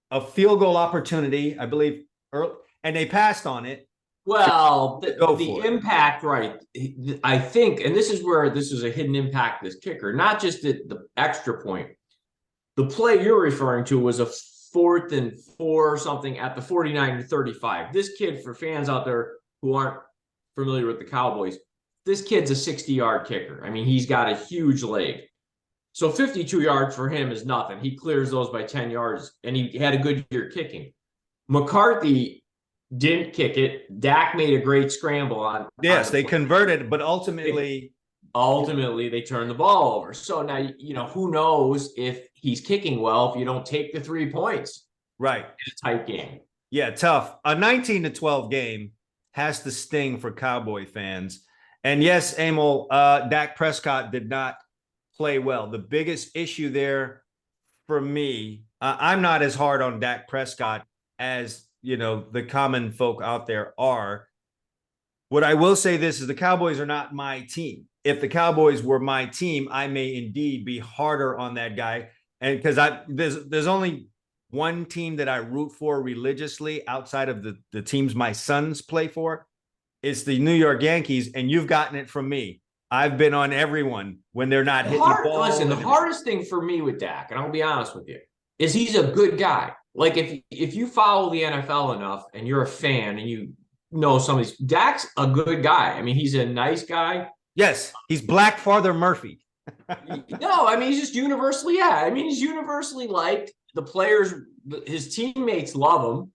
a field goal opportunity, I believe, early, and they passed on it. Well, the impact, right? I think, and this is where this is a hidden impact, this kicker, not just the extra point. The play you're referring to was a 4th and 4 or something at the 49-35. This kid, for fans out there who aren't familiar with the Cowboys, this kid's a 60-yard kicker. I mean, he's got a huge leg. So 52 yards for him is nothing. He clears those by 10 yards, and he had a good year kicking. McCarthy didn't kick it. Dak made a great scramble on. Yes, they converted, but ultimately they turned the ball over. So now, who knows if he's kicking well if you don't take the 3 points. Right. In a tight game. Yeah, tough. A 19-12 game has to sting for Cowboy fans. And yes, Emil, Dak Prescott did not play well. The biggest issue there for me, I'm not as hard on Dak Prescott as, the common folk out there are. What I will say this is the Cowboys are not my team. If the Cowboys were my team, I may indeed be harder on that guy. And because there's only one team that I root for religiously outside of the teams my sons play for. It's the New York Yankees, and you've gotten it from me. I've been on everyone when they're not hitting the ball. Listen, the hardest thing for me with Dak, and I'll be honest with you, is he's a good guy. Like if you follow the NFL enough and you're a fan and you know some of these. Dak's a good guy. I mean, he's a nice guy. Yes, he's Black Father Murphy. No, I mean, he's just universally, yeah. I mean, he's universally liked. The players, his teammates love him.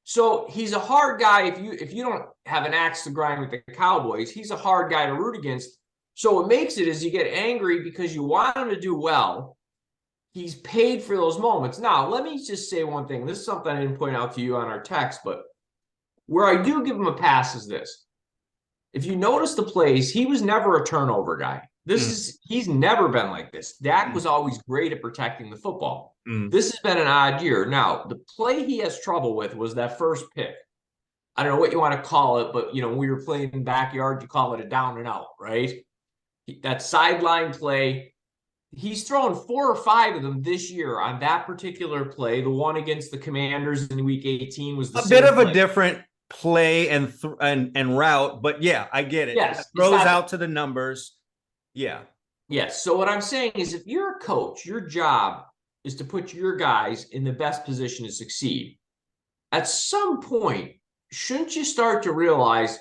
So he's a hard guy. If you don't have an axe to grind with the Cowboys, he's a hard guy to root against. So what makes it is you get angry because you want him to do well. He's paid for those moments. Now, let me just say one thing. This is something I didn't point out to you on our text, but where I do give him a pass is this. If you notice the plays, he was never a turnover guy. He's never been like this. Dak was always great at protecting the football. This has been an odd year. Now, the play he has trouble with was that first pick. I don't know what you want to call it, but when we were playing in the backyard, you call it a down and out, right? That sideline play. He's thrown 4 or 5 of them this year on that particular play. The one against the Commanders in week 18 was a bit of a different play and route, but yeah, I get it. Yes, throws out to the numbers. Yeah. Yes. So what I'm saying is, if you're a coach, your job is to put your guys in the best position to succeed. At some point, shouldn't you start to realize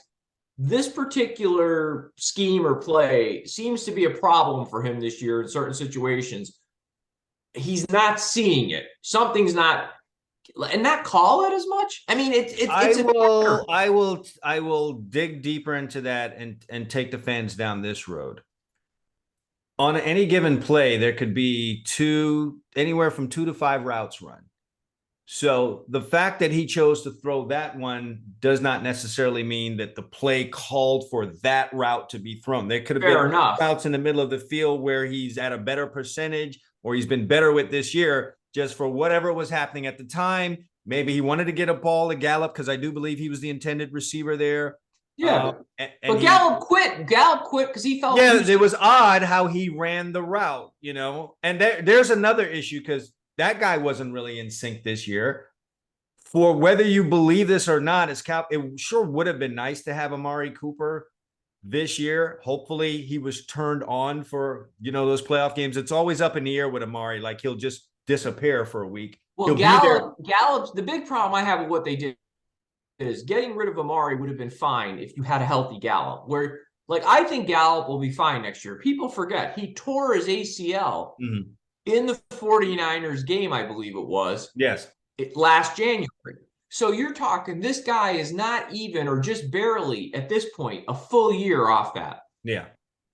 this particular scheme or play seems to be a problem for him this year in certain situations? He's not seeing it. Something's not, and not call it as much. I mean, I will dig deeper into that and take the fans down this road. On any given play, there could be anywhere from 2 to 5 routes run. So the fact that he chose to throw that one does not necessarily mean that the play called for that route to be thrown. There could have been routes in the middle of the field where he's at a better percentage or he's been better with this year, just for whatever was happening at the time. Maybe he wanted to get a ball to Gallup because I do believe he was the intended receiver there. Yeah, but Gallup quit. Gallup quit because he felt. Yeah, it was odd how he ran the route, And there's another issue because that guy wasn't really in sync this year. For whether you believe this or not, it sure would have been nice to have Amari Cooper this year. Hopefully, he was turned on for those playoff games. It's always up in the air with Amari, like he'll just disappear for a week. Well, Gallup's the big problem I have with what they did is getting rid of Amari would have been fine if you had a healthy Gallup. Where, I think Gallup will be fine next year. People forget he tore his ACL in the 49ers game, I believe it was. Yes. Last January. So you're talking this guy is not even or just barely at this point a full year off that. Yeah.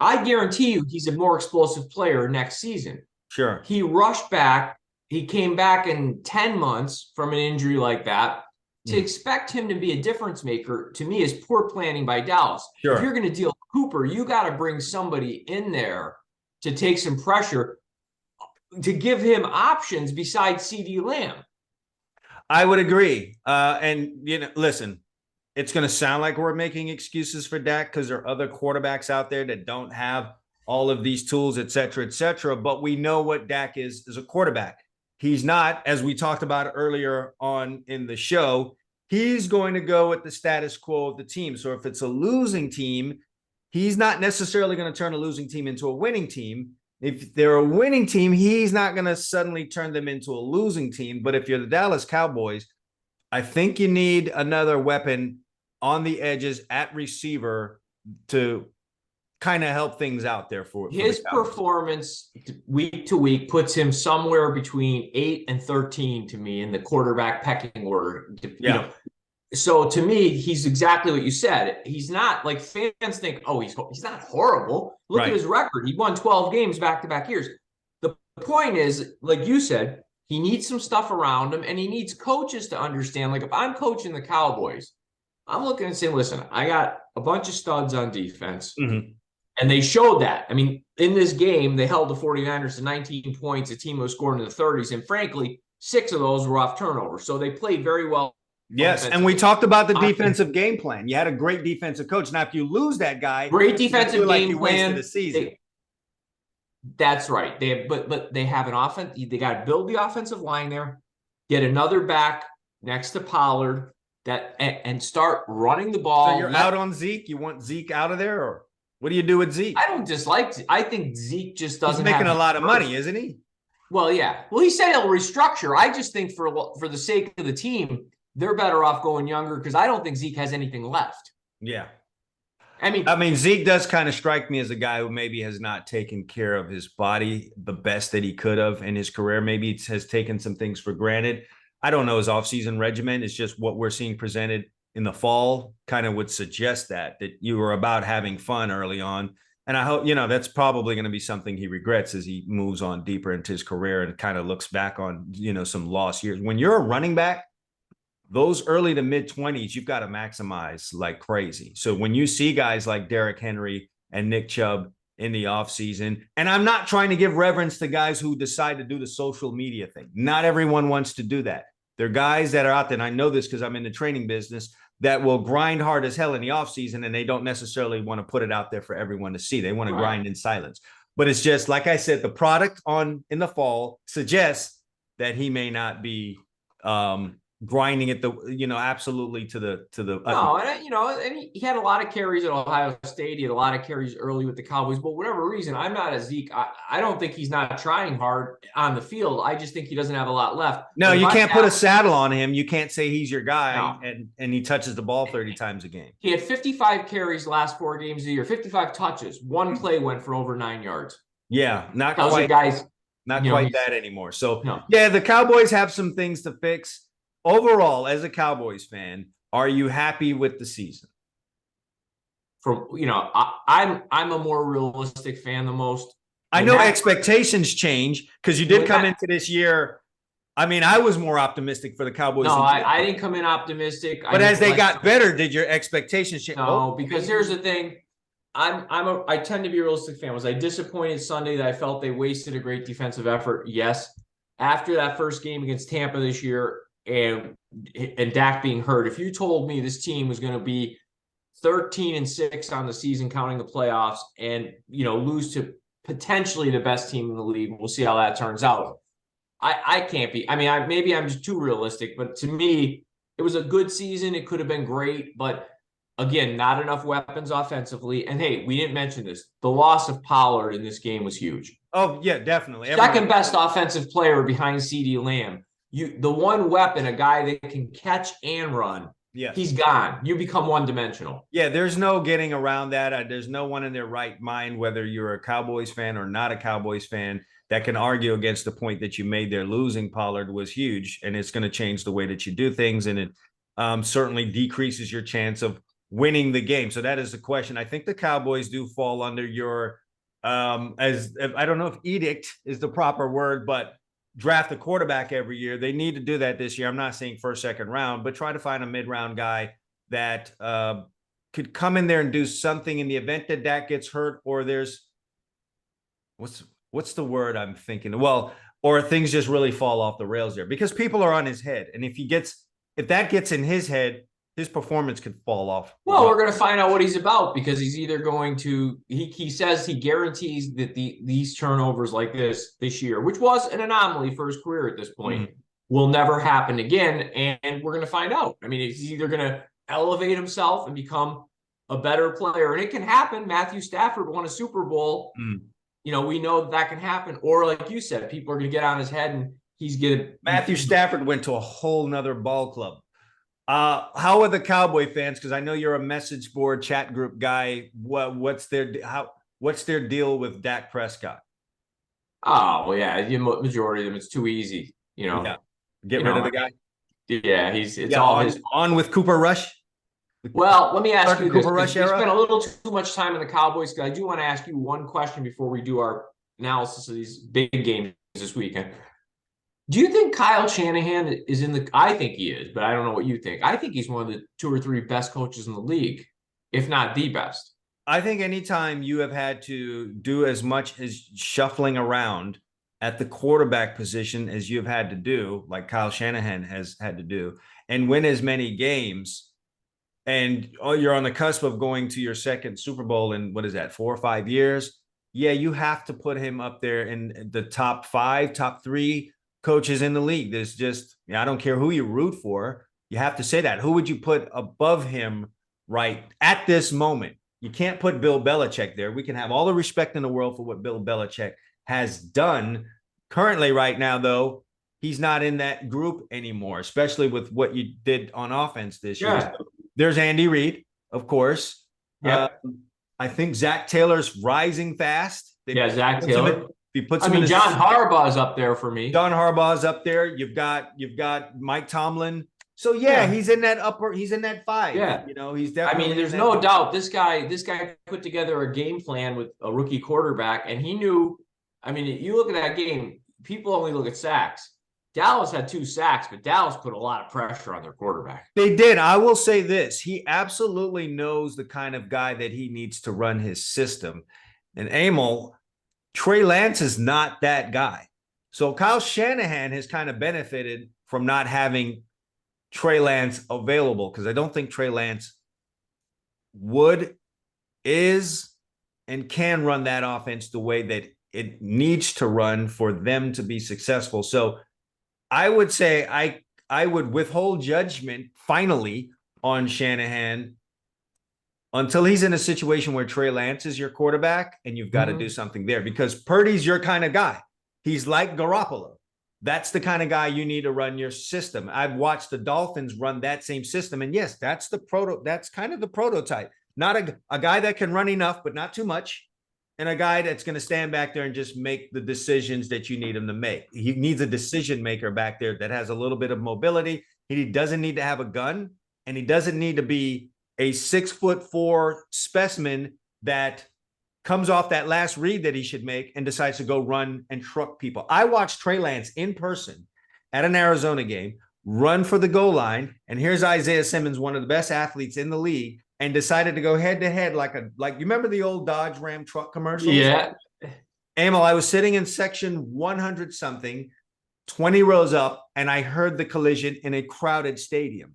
I guarantee you he's a more explosive player next season. Sure. He rushed back. He came back in 10 months from an injury like that. To expect him to be a difference maker, to me, is poor planning by Dallas. Sure. If you're going to deal with Cooper, you got to bring somebody in there to take some pressure, to give him options besides CD Lamb. I would agree. And, listen, it's going to sound like we're making excuses for Dak because there are other quarterbacks out there that don't have all of these tools, et cetera, but we know what Dak is as a quarterback. He's not, as we talked about earlier on in the show, he's going to go with the status quo of the team. So if it's a losing team, he's not necessarily going to turn a losing team into a winning team. If they're a winning team, he's not going to suddenly turn them into a losing team. But if you're the Dallas Cowboys, I think you need another weapon on the edges at receiver to kind of help things out there for his performance week to week puts him somewhere between 8 and 13 to me in the quarterback pecking order. Yeah. So to me, he's exactly what you said. He's not like fans think, oh, he's not horrible. Look at his record. He won 12 games back-to-back years. The point is, like you said, he needs some stuff around him and he needs coaches to understand. Like if I'm coaching the Cowboys, I'm looking and saying, listen, I got a bunch of studs on defense. And they showed that. I mean, in this game, they held the 49ers to 19 points, a team who was scoring in the 30s. And frankly, 6 of those were off turnover. So they played very well. Yes, and we talked about the defensive game plan. You had a great defensive coach. Now, if you lose that guy, great defensive game plan. The season. That's right. But they have an offense. They got to build the offensive line there, get another back next to Pollard and start running the ball. So you're out on Zeke? You want Zeke out of there, or what do you do with Zeke? I don't dislike Zeke. I think Zeke just doesn't. He's making a lot of money, isn't he? Well, yeah. Well, he said he'll restructure. I just think for the sake of the team, they're better off going younger because I don't think Zeke has anything left. Yeah. I mean, Zeke does kind of strike me as a guy who maybe has not taken care of his body the best that he could have in his career. Maybe it has taken some things for granted. I don't know his offseason regimen. It's just what we're seeing presented in the fall kind of would suggest that you were about having fun early on. And I hope, that's probably going to be something he regrets as he moves on deeper into his career and kind of looks back on, some lost years. When you're a running back, those early to mid 20s, you've got to maximize like crazy. So when you see guys like Derrick Henry and Nick Chubb in the offseason, and I'm not trying to give reverence to guys who decide to do the social media thing. Not everyone wants to do that. There are guys that are out there, and I know this because I'm in the training business, that will grind hard as hell in the offseason, and they don't necessarily want to put it out there for everyone to see. They want to grind in silence. But it's just, like I said, the product in the fall suggests that he may not be grinding it absolutely to the no, and he had a lot of carries at Ohio State. He had a lot of carries early with the Cowboys, but whatever reason, I'm not a Zeke. I don't think he's not trying hard on the field. I just think he doesn't have a lot left. No, you can't put a saddle on him. You can't say he's your guy No. and he touches the ball 30 times a game. He had 55 carries last 4 games of the year, 55 touches. One play went for over 9 yards. Yeah, not Those quite guys. Not quite that anymore. So no. Yeah, the Cowboys have some things to fix. Overall, as a Cowboys fan, are you happy with the season? I'm a more realistic fan than most. I know expectations change because you did come into this year. I was more optimistic for the Cowboys. No, I didn't come in optimistic. But as they got better, did your expectations change? No, because here's the thing. I tend to be a realistic fan. Was I disappointed Sunday that I felt they wasted a great defensive effort? Yes. After that first game against Tampa this year and Dak being hurt, if you told me this team was going to be 13-6 on the season, counting the playoffs, and lose to potentially the best team in the league, we'll see how that turns out. I can't be. Maybe I'm just too realistic, but to me, it was a good season. It could have been great, but again, not enough weapons offensively. And hey, we didn't mention this. The loss of Pollard in this game was huge. Oh, yeah, definitely. Second best offensive player behind CeeDee Lamb. The one weapon, a guy that can catch and run, he's gone. You become one-dimensional. Yeah, there's no getting around that. There's no one in their right mind, whether you're a Cowboys fan or not a Cowboys fan, that can argue against the point that you made there. Losing Pollard was huge, and it's going to change the way that you do things, and it certainly decreases your chance of winning the game. So that is the question. I think the Cowboys do fall under your, I don't know if edict is the proper word, but draft a quarterback every year. They need to do that this year. I'm not saying first, second round, but try to find a mid-round guy that could come in there and do something in the event that Dak gets hurt, or there's what's the word I'm thinking? Well, or things just really fall off the rails there because people are on his head. And if that gets in his head, his performance could fall off. Well, we're going to find out what he's about because he's either going to, he says he guarantees that these turnovers like this year, which was an anomaly for his career at this point, will never happen again. And we're going to find out. He's either going to elevate himself and become a better player. And it can happen. Matthew Stafford won a Super Bowl. We know that can happen. Or like you said, people are going to get on his head and he's going to. Matthew Stafford went to a whole nother ball club. How are the Cowboy fans? Because I know you're a message board chat group guy. What's their deal with Dak Prescott? Oh yeah, the majority of them. It's too easy. Get rid of the guy. Yeah, it's all on with Cooper Rush. Well, let me ask you this. We spent a little too much time in the Cowboys. I do want to ask you one question before we do our analysis of these big games this weekend. Do you think Kyle Shanahan is I think he is, but I don't know what you think. I think he's one of the 2 or 3 best coaches in the league, if not the best. I think anytime you have had to do as much as shuffling around at the quarterback position as you've had to do, like Kyle Shanahan has had to do, and win as many games, and you're on the cusp of going to your second Super Bowl in, 4 or 5 years, yeah, you have to put him up there in the top 5, top 3 coaches in the league. There's just, I don't care who you root for. You have to say that. Who would you put above him right at this moment? You can't put Bill Belichick there. We can have all the respect in the world for what Bill Belichick has done. Currently, right now, though, he's not in that group anymore, especially with what you did on offense this year. Yeah. So there's Andy Reid, of course. Yep. I think Zach Taylor's rising fast. Yeah, Zach Taylor. If he puts I him mean, in John Harbaugh's up there for me. John Harbaugh's up there. You've got Mike Tomlin. So yeah, he's in that 5. Yeah. You know, he's definitely. I mean, there's no doubt this guy put together a game plan with a rookie quarterback, and he knew. I mean, you look at that game, people only look at sacks. Dallas had 2 sacks, but Dallas put a lot of pressure on their quarterback. They did. I will say this. He absolutely knows the kind of guy that he needs to run his system. And Emil, Trey Lance is not that guy. So Kyle Shanahan has kind of benefited from not having Trey Lance available, because I don't think Trey Lance is, and can run that offense the way that it needs to run for them to be successful. So I would say I would withhold judgment finally on Shanahan until he's in a situation where Trey Lance is your quarterback and you've got to do something there, because Purdy's your kind of guy. He's like Garoppolo. That's the kind of guy you need to run your system. I've watched the Dolphins run that same system. And yes, that's kind of the prototype. Not a guy that can run enough, but not too much. And a guy that's going to stand back there and just make the decisions that you need him to make. He needs a decision maker back there that has a little bit of mobility. He doesn't need to have a gun, and he doesn't need to be a 6'4" specimen that comes off that last read that he should make and decides to go run and truck people. I watched Trey Lance in person at an Arizona game, run for the goal line, and here's Isaiah Simmons, one of the best athletes in the league, and decided to go head to head like you remember the old Dodge Ram truck commercials? Yeah. Emil, I was sitting in section 100 something, 20 rows up, and I heard the collision in a crowded stadium.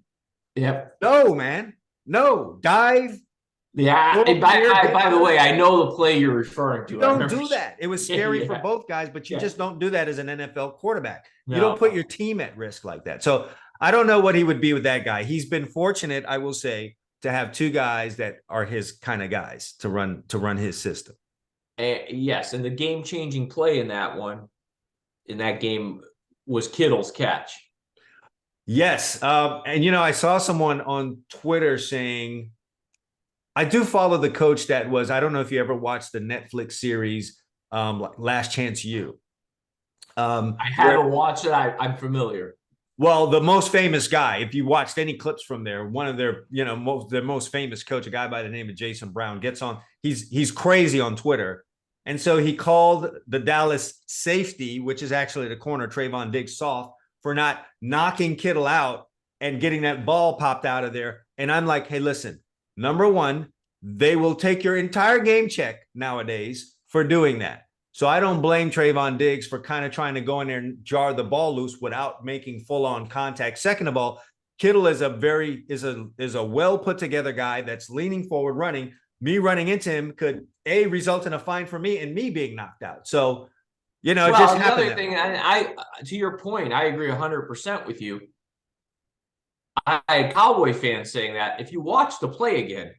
Yep. No, man. No. Dive. Yeah. By the way, I know the play you're referring to. Don't do that. It was scary for both guys, but you just don't do that as an NFL quarterback. No. You don't put your team at risk like that. So I don't know what he would be with that guy. He's been fortunate, I will say, to have 2 guys that are his kind of guys to run his system. Yes, and the game-changing play in that game was Kittle's catch. Yes, and I saw someone on Twitter saying, I do follow the coach that was, I don't know if you ever watched the Netflix series Last Chance U. I haven't watched it. I'm familiar. Well, the most famous guy, if you watched any clips from there, one of their, their most famous coach, a guy by the name of Jason Brown, gets on. He's crazy on Twitter. And so he called the Dallas safety, which is actually the corner, Trayvon Diggs, soft for not knocking Kittle out and getting that ball popped out of there. And I'm like, hey, listen, number one, they will take your entire game check nowadays for doing that. So I don't blame Trayvon Diggs for kind of trying to go in there and jar the ball loose without making full-on contact. Second of all, Kittle is a well put together guy that's leaning forward, running. Me running into him could result in a fine for me and me being knocked out. So, it just happened. Another thing, I to your point, I agree 100% with you. I had Cowboy fans saying that if you watch the play again,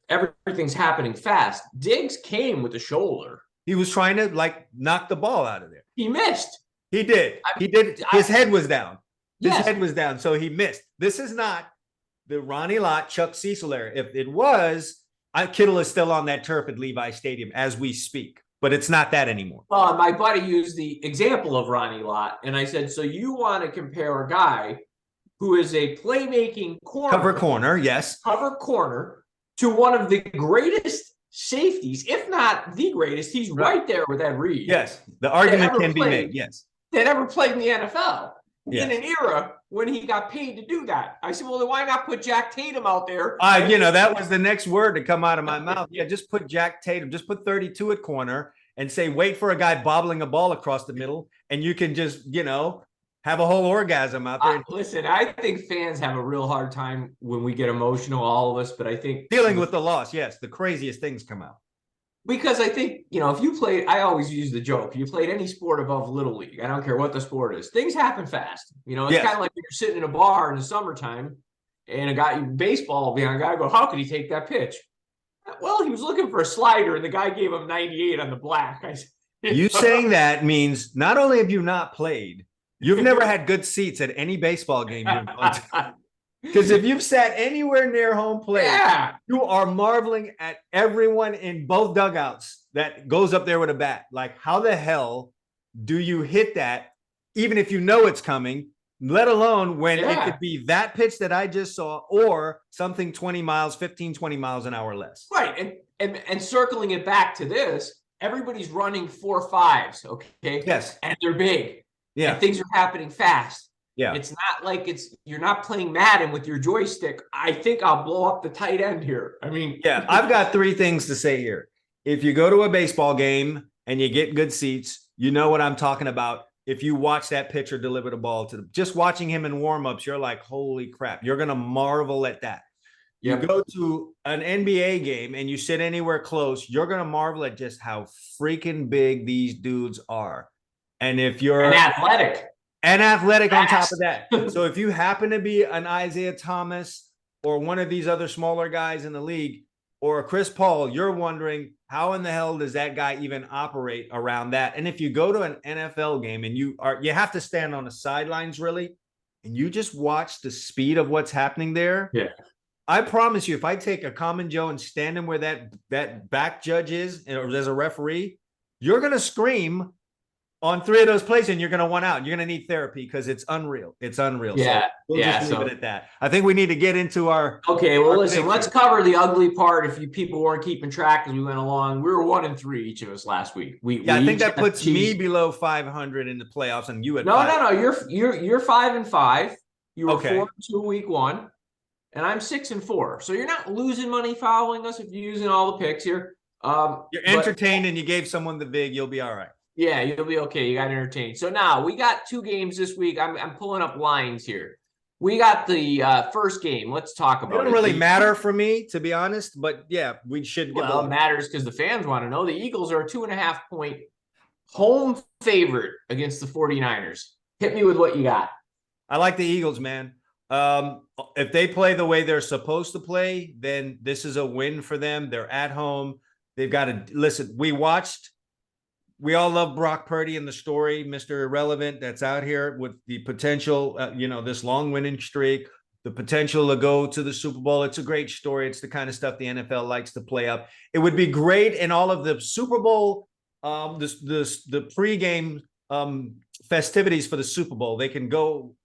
everything's happening fast. Diggs came with the shoulder. He was trying to knock the ball out of there. He missed. He did. His head was down. His Yes. head was down, so he missed. This is not the Ronnie Lott, Chuck Cecil era. If it was, Kittle is still on that turf at Levi Stadium as we speak, but it's not that anymore. Well, my buddy used the example of Ronnie Lott, and I said, so you want to compare a guy who is a playmaking corner, Cover corner, yes. cover corner, to one of the greatest safeties, if not the greatest. He's right there with Ed Reed. Yes, the argument can be made, yes. That ever played in the NFL Yes. in an era when he got paid to do that. I said, well, then why not put Jack Tatum out there? That was the next word to come out of my mouth. Yeah, just put Jack Tatum, just put 32 at corner and say, wait for a guy bobbling a ball across the middle, and you can just, have a whole orgasm out there. Listen, I think fans have a real hard time when we get emotional, all of us, but I think Dealing with the loss, yes, the craziest things come out. because I think, if you played, I always use the joke, if you played any sport above Little League, I don't care what the sport is, things happen fast. It's Yes. kind of like when you're sitting in a bar in the summertime and a guy, baseball, a guy go, how could he take that pitch? Well, he was looking for a slider and the guy gave him 98 on the black. You saying that means not only have you not played, You've never had good seats at any baseball game you've gone to. Because if you've sat anywhere near home plate, Yeah. you are marveling at everyone in both dugouts that goes up there with a bat. Like, how the hell do you hit that, even if you know it's coming, let alone when it could be that pitch that I just saw or something 20 miles, 15, 20 miles an hour less. Right. And circling it back to this, everybody's running 4.5s, okay? Yes. And they're big. Yeah. And things are happening fast. Yeah. It's not like you're not playing Madden with your joystick. I think I'll blow up the tight end here. I mean, yeah, I've got 3 things to say here. If you go to a baseball game and you get good seats, you know what I'm talking about. If you watch that pitcher deliver the ball to them, just watching him in warmups, you're like, holy crap. You're going to marvel at that. You go to an NBA game and you sit anywhere close, you're going to marvel at just how freaking big these dudes are. And if you're athletic. And athletic on top of that. So if you happen to be an Isaiah Thomas or one of these other smaller guys in the league or a Chris Paul, you're wondering how in the hell does that guy even operate around that? And if you go to an NFL game and you have to stand on the sidelines really, and you just watch the speed of what's happening there. Yeah. I promise you, if I take a common Joe and stand him where that back judge is, or there's a referee, you're going to scream on 3 of those plays, and you're going to want out. You're going to need therapy because it's unreal. It's unreal. Yeah. So we'll just leave it at that. I think we need to get into our. Okay. Well, listen, let's cover the ugly part. If you people weren't keeping track as we went along, we were 1-3 each of us last week. I think that puts me below 500 in the playoffs, and you at no. You're 5-5. You were 4-2 week 1, and I'm 6-4. So you're not losing money following us if you're using all the picks here. You're entertained, and you gave someone the vig. You'll be all right. Yeah, you'll be okay. You got entertained. So now we got 2 games this week. I'm pulling up lines here. We got the first game. Let's talk about it. It doesn't really matter for me, to be honest, but yeah, we should. Well, it matters because the fans want to know. The Eagles are a 2.5-point home favorite against the 49ers. Hit me with what you got. I like the Eagles, man. If they play the way they're supposed to play, then this is a win for them. They're at home. They've got to listen. We all love Brock Purdy and the story, Mr. Irrelevant, that's out here with the potential, this long winning streak, the potential to go to the Super Bowl. It's a great story. It's the kind of stuff the NFL likes to play up. It would be great in all of the Super Bowl, the pregame festivities for the Super Bowl. They can go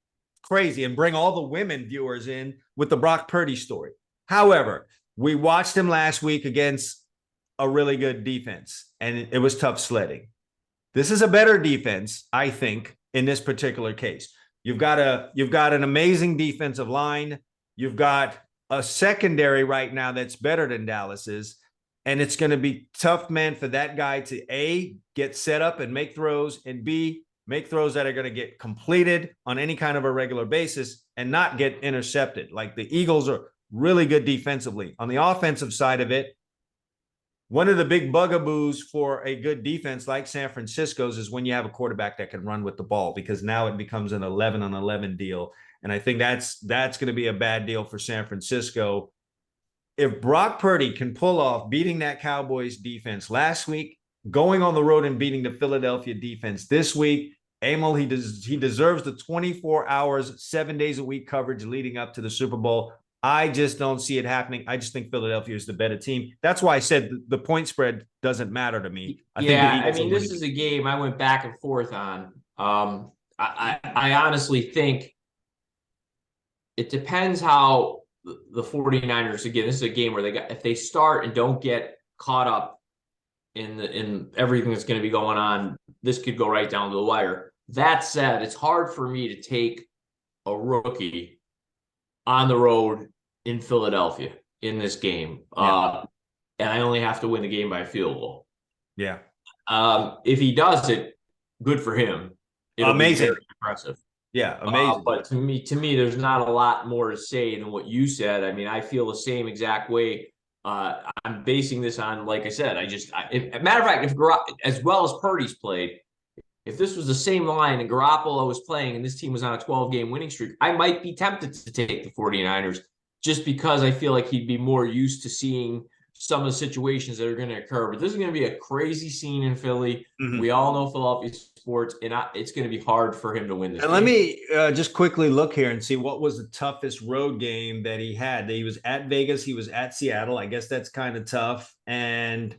crazy and bring all the women viewers in with the Brock Purdy story. However, we watched him last week against a really good defense, and it was tough sledding. This is a better defense, I think, in this particular case. You've got an amazing defensive line. You've got a secondary right now that's better than Dallas's, and it's going to be tough, man, for that guy to A, get set up and make throws, and B, make throws that are going to get completed on any kind of a regular basis and not get intercepted. Like, the Eagles are really good defensively. On the offensive side of it, one of the big bugaboos for a good defense like San Francisco's is when you have a quarterback that can run with the ball, because now it becomes an 11-on-11 deal. And I think that's going to be a bad deal for San Francisco. If Brock Purdy can pull off beating that Cowboys defense last week, going on the road and beating the Philadelphia defense this week, Emil, he deserves the 24 hours, 7 days a week coverage leading up to the Super Bowl. I just don't see it happening. I just think Philadelphia is the better team. That's why I said the point spread doesn't matter to me. This is a game I went back and forth on. I honestly think it depends how the 49ers, again, this is a game where if they start and don't get caught up in everything that's going to be going on, this could go right down to the wire. That said, it's hard for me to take a rookie on the road in Philadelphia in this game. And I only have to win the game by a field goal. Yeah. If he does it, good for him. It'll amazing. Be very impressive. Yeah, amazing. But to me, there's not a lot more to say than what you said. I mean, I feel the same exact way. I'm basing this on, like I said, matter of fact, if as well as Purdy's played, if this was the same line and Garoppolo was playing and this team was on a 12-game winning streak, I might be tempted to take the 49ers just because I feel like he'd be more used to seeing some of the situations that are going to occur. But this is going to be a crazy scene in Philly. Mhm. We all know Philadelphia sports, and it's going to be hard for him to win this And game. let me just quickly look here and see what was the toughest road game that he had. He was at Vegas. He was at Seattle. I guess that's kind of tough. And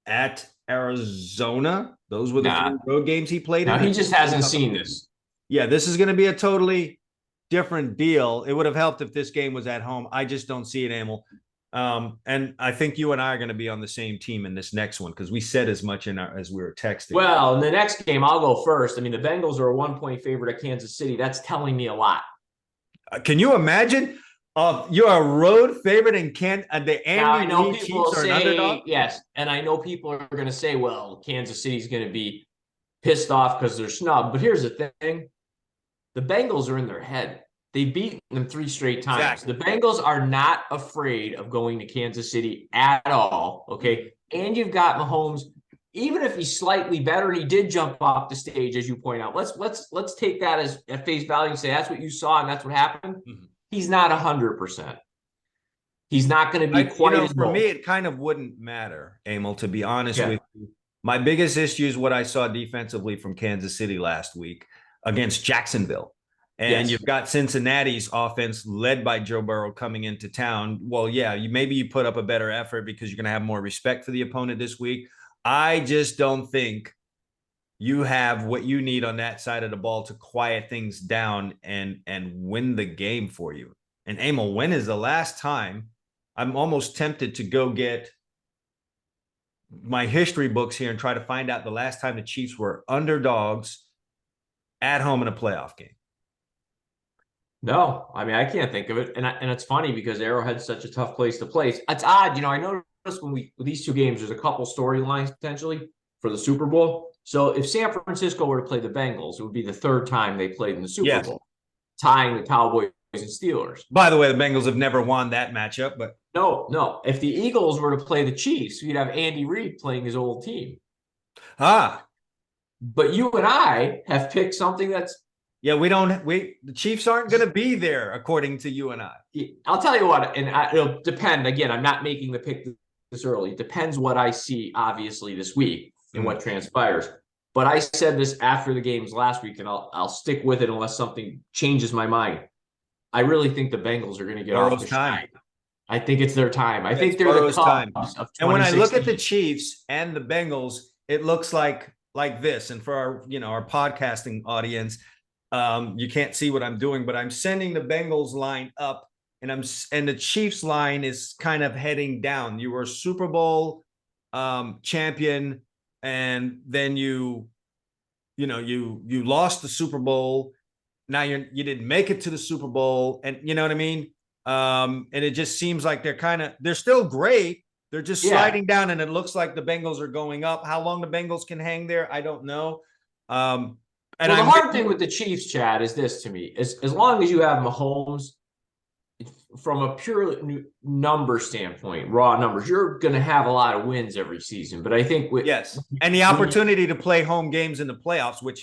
at Arizona. Those were the Nah. three road games he played Now in. he just hasn't seen this. Yeah, this is going to be a totally different deal. It would have helped if this game was at home. I just don't see it, Emil. And I think you and I are going to be on the same team in this next one because we said as much as we were texting. Well, in the next game, I'll go first. I mean, the Bengals are a 1-point favorite at Kansas City. That's telling me a lot. Can you imagine? You're a road favorite in the Andy Reid Chiefs are an underdog. Yes, and I know people are going to say, "Well, Kansas City's going to be pissed off because they're snubbed." But here's the thing: the Bengals are in their head. They've beaten them 3 straight times. Exactly. The Bengals are not afraid of going to Kansas City at all. Okay, and you've got Mahomes. Even if he's slightly better, and he did jump off the stage, as you point out, let's take that as at face value and say that's what you saw and that's what happened. Mm-hmm. He's not 100%. He's not going to be quite as for me, it kind of wouldn't matter, Emil, to be honest with you. My biggest issue is what I saw defensively from Kansas City last week against Jacksonville. And you've got Cincinnati's offense led by Joe Burrow coming into town. Well, yeah, maybe you put up a better effort because you're going to have more respect for the opponent this week. I just don't think you have what you need on that side of the ball to quiet things down and win the game for you. And Emil, when is the last time? I'm almost tempted to go get my history books here and try to find out the last time the Chiefs were underdogs at home in a playoff game. No, I mean, I can't think of it. And it's funny because Arrowhead's such a tough place to play. It's odd. I noticed with these 2 games, there's a couple storylines potentially for the Super Bowl. So if San Francisco were to play the Bengals, it would be the 3rd time they played in the Super Bowl, tying the Cowboys and Steelers. By the way, the Bengals have never won that matchup, but no. If the Eagles were to play the Chiefs, you'd have Andy Reid playing his old team. But you and I have picked something that's the Chiefs aren't going to be there according to you and I. I'll tell you what, and it'll depend. Again, I'm not making the pick this early. It depends what I see, obviously, this week and what transpires. But I said this after the games last week, and I'll stick with it unless something changes my mind. I really think the Bengals are going to get off the time. I think it's their time. I think they're the Cubs of 2016. And when I look at the Chiefs and the Bengals, it looks like this. And for our podcasting audience, you can't see what I'm doing, but I'm sending the Bengals line up, and the Chiefs line is kind of heading down. You were a Super Bowl champion, and then you lost the Super Bowl. Now you didn't make it to the Super Bowl, and you know what I mean. And it just seems like they're still great. They're just sliding down, and it looks like the Bengals are going up. How long the Bengals can hang there, I don't know. And the hard thing with the Chiefs, Chad, is this to me: as long as you have Mahomes, from a pure number standpoint, raw numbers, you're going to have a lot of wins every season. But I think and the opportunity to play home games in the playoffs, which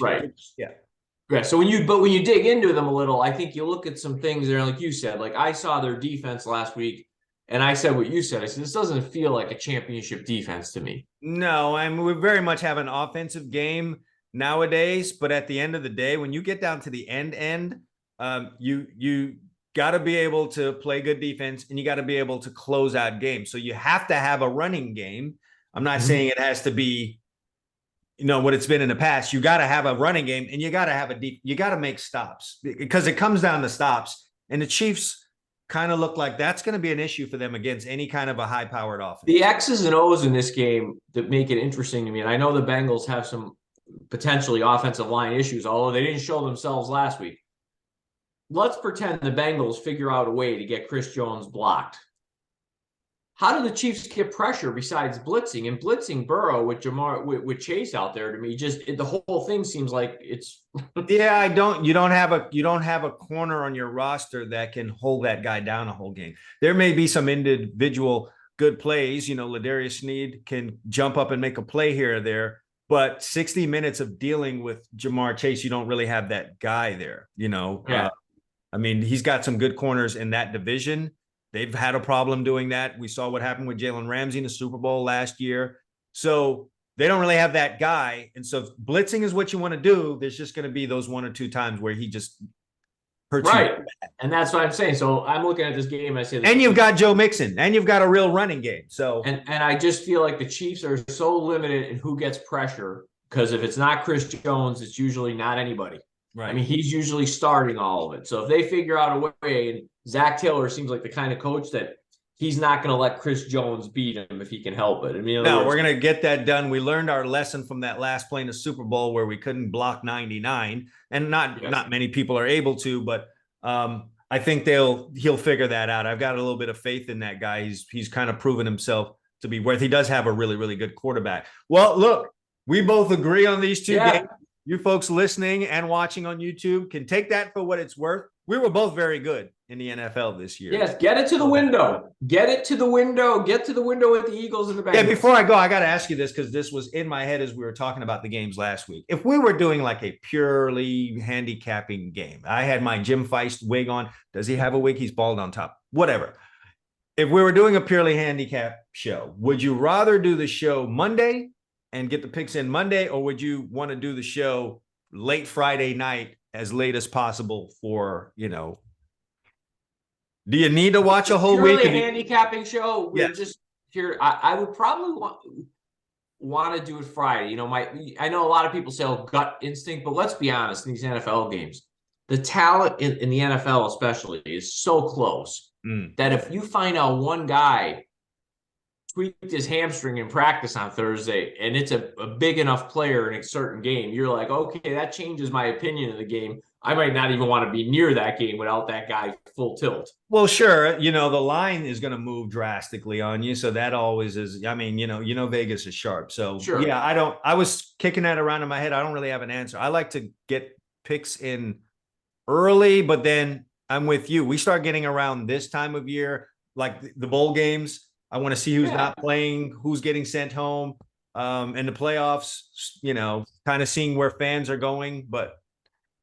Yeah. So when you dig into them a little, I think you look at some things there, like you said. Like I saw their defense last week, and I said what you said. I said this doesn't feel like a championship defense to me. No, I mean we very much have an offensive game nowadays, but at the end of the day, when you get down to the end, you got to be able to play good defense, and you got to be able to close out games. So you have to have a running game. I'm not saying it has to be what it's been in the past. You got to have a running game, and you got to have you got to make stops, because it comes down to stops. And the Chiefs kind of look like that's going to be an issue for them against any kind of a high-powered offense. The X's and O's in this game that make it interesting to me, and I know the Bengals have some potentially offensive line issues, although they didn't show themselves last week. Let's pretend the Bengals figure out a way to get Chris Jones blocked. How do the Chiefs get pressure besides blitzing? And blitzing Burrow with Chase out there, to me, the whole thing seems like it's you don't have a corner on your roster that can hold that guy down a whole game. There may be some individual good plays. Ladarius Sneed can jump up and make a play here or there, but 60 minutes of dealing with Jamar Chase, you don't really have that guy there. I mean, he's got some good corners in that division, They've had a problem doing that. We saw what happened with Jalen Ramsey in the Super Bowl last year. So they don't really have that guy. And so if blitzing is what you want to do, there's just going to be those 1 or 2 times where he just hurts you. Right. And that's what I'm saying. So I'm looking at this game. I say, and you've got Joe Mixon, and you've got a real running game. So and I just feel like the Chiefs are so limited in who gets pressure, because if it's not Chris Jones, it's usually not anybody. right. I mean, he's usually starting all of it. So if they figure out a way, and Zach Taylor seems like the kind of coach that he's not going to let Chris Jones beat him if he can help it. I mean, no, we're going to get that done. We learned our lesson from that last play in the Super Bowl where we couldn't block 99, and not many people are able to, but I think he'll figure that out. I've got a little bit of faith in that guy. He's kind of proven himself to be worth. He does have a really, really good quarterback. Well, look, we both agree on these two games. You folks listening and watching on YouTube can take that for what it's worth. We were both very good in the NFL this year. Yes, get it to the window. Get it to the window. Get to the window with the Eagles and the Bengals. Yeah, before I go, I got to ask you this because this was in my head as we were talking about the games last week. If we were doing like a purely handicapping game, I had my Jim Feist wig on. Does he have a wig? He's bald on top. Whatever. If we were doing a purely handicap show, would you rather do the show Monday and get the picks in Monday, or would you want to do the show late Friday night, as late as possible for, do you need to watch a whole week? Purely handicapping show. We're just here. I would probably want to do it Friday. I know a lot of people say, oh, gut instinct, but let's be honest, in these NFL games, the talent in the NFL especially is so close that if you find out one guy tweaked his hamstring in practice on Thursday, and it's a big enough player in a certain game, you're like, okay, that changes my opinion of the game. I might not even want to be near that game without that guy full tilt. Well, sure. The line is going to move drastically on you. So that always is, I mean, Vegas is sharp. So sure. Yeah, I was kicking that around in my head. I don't really have an answer. I like to get picks in early, but then I'm with you. We start getting around this time of year, like the bowl games. I want to see who's not playing, who's getting sent home, and the playoffs, kind of seeing where fans are going. But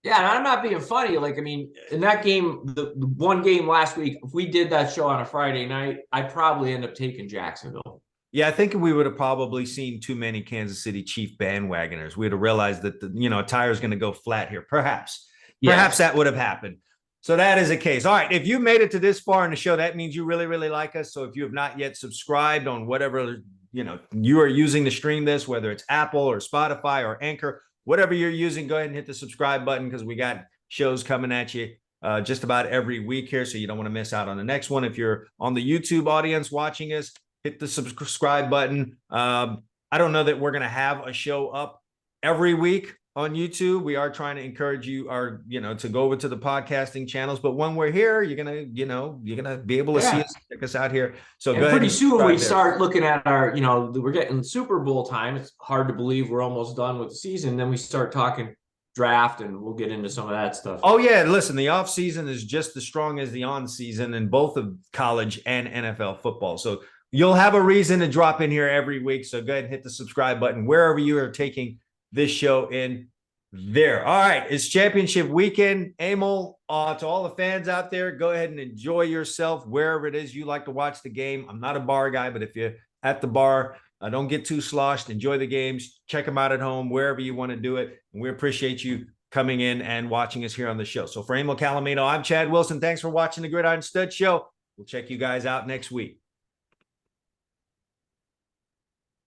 yeah, and I'm not being funny. Like, I mean, in that game, the one game last week, if we did that show on a Friday night, I'd probably end up taking Jacksonville. Yeah, I think we would have probably seen too many Kansas City Chief bandwagoners. We'd have realized that a tire's going to go flat here. Perhaps that would have happened. So that is the case. All right. If you made it to this far in the show, that means you really, really like us. So if you have not yet subscribed on whatever, you are using to stream this, whether it's Apple or Spotify or Anchor, whatever you're using, go ahead and hit the subscribe button because we got shows coming at you just about every week here. So you don't want to miss out on the next one. If you're on the YouTube audience watching us, hit the subscribe button. I don't know that we're going to have a show up every week on YouTube. We are trying to encourage you to go over to the podcasting channels, but when we're here, you're going to be able to see us, check us out here. So go ahead. Pretty soon we start looking at our, we're getting Super Bowl time. It's hard to believe we're almost done with the season. Then we start talking draft, and we'll get into some of that stuff. Oh yeah. Listen, the off season is just as strong as the on season in both of college and NFL football. So you'll have a reason to drop in here every week. So go ahead and hit the subscribe button wherever you are taking this show in there. All right. It's championship weekend. Emil, to all the fans out there, go ahead and enjoy yourself wherever it is you like to watch the game. I'm not a bar guy, but if you're at the bar, don't get too sloshed. Enjoy the games. Check them out at home, wherever you want to do it. And we appreciate you coming in and watching us here on the show. So for Emil Calamino, I'm Chad Wilson. Thanks for watching the Gridiron Stud Show. We'll check you guys out next week.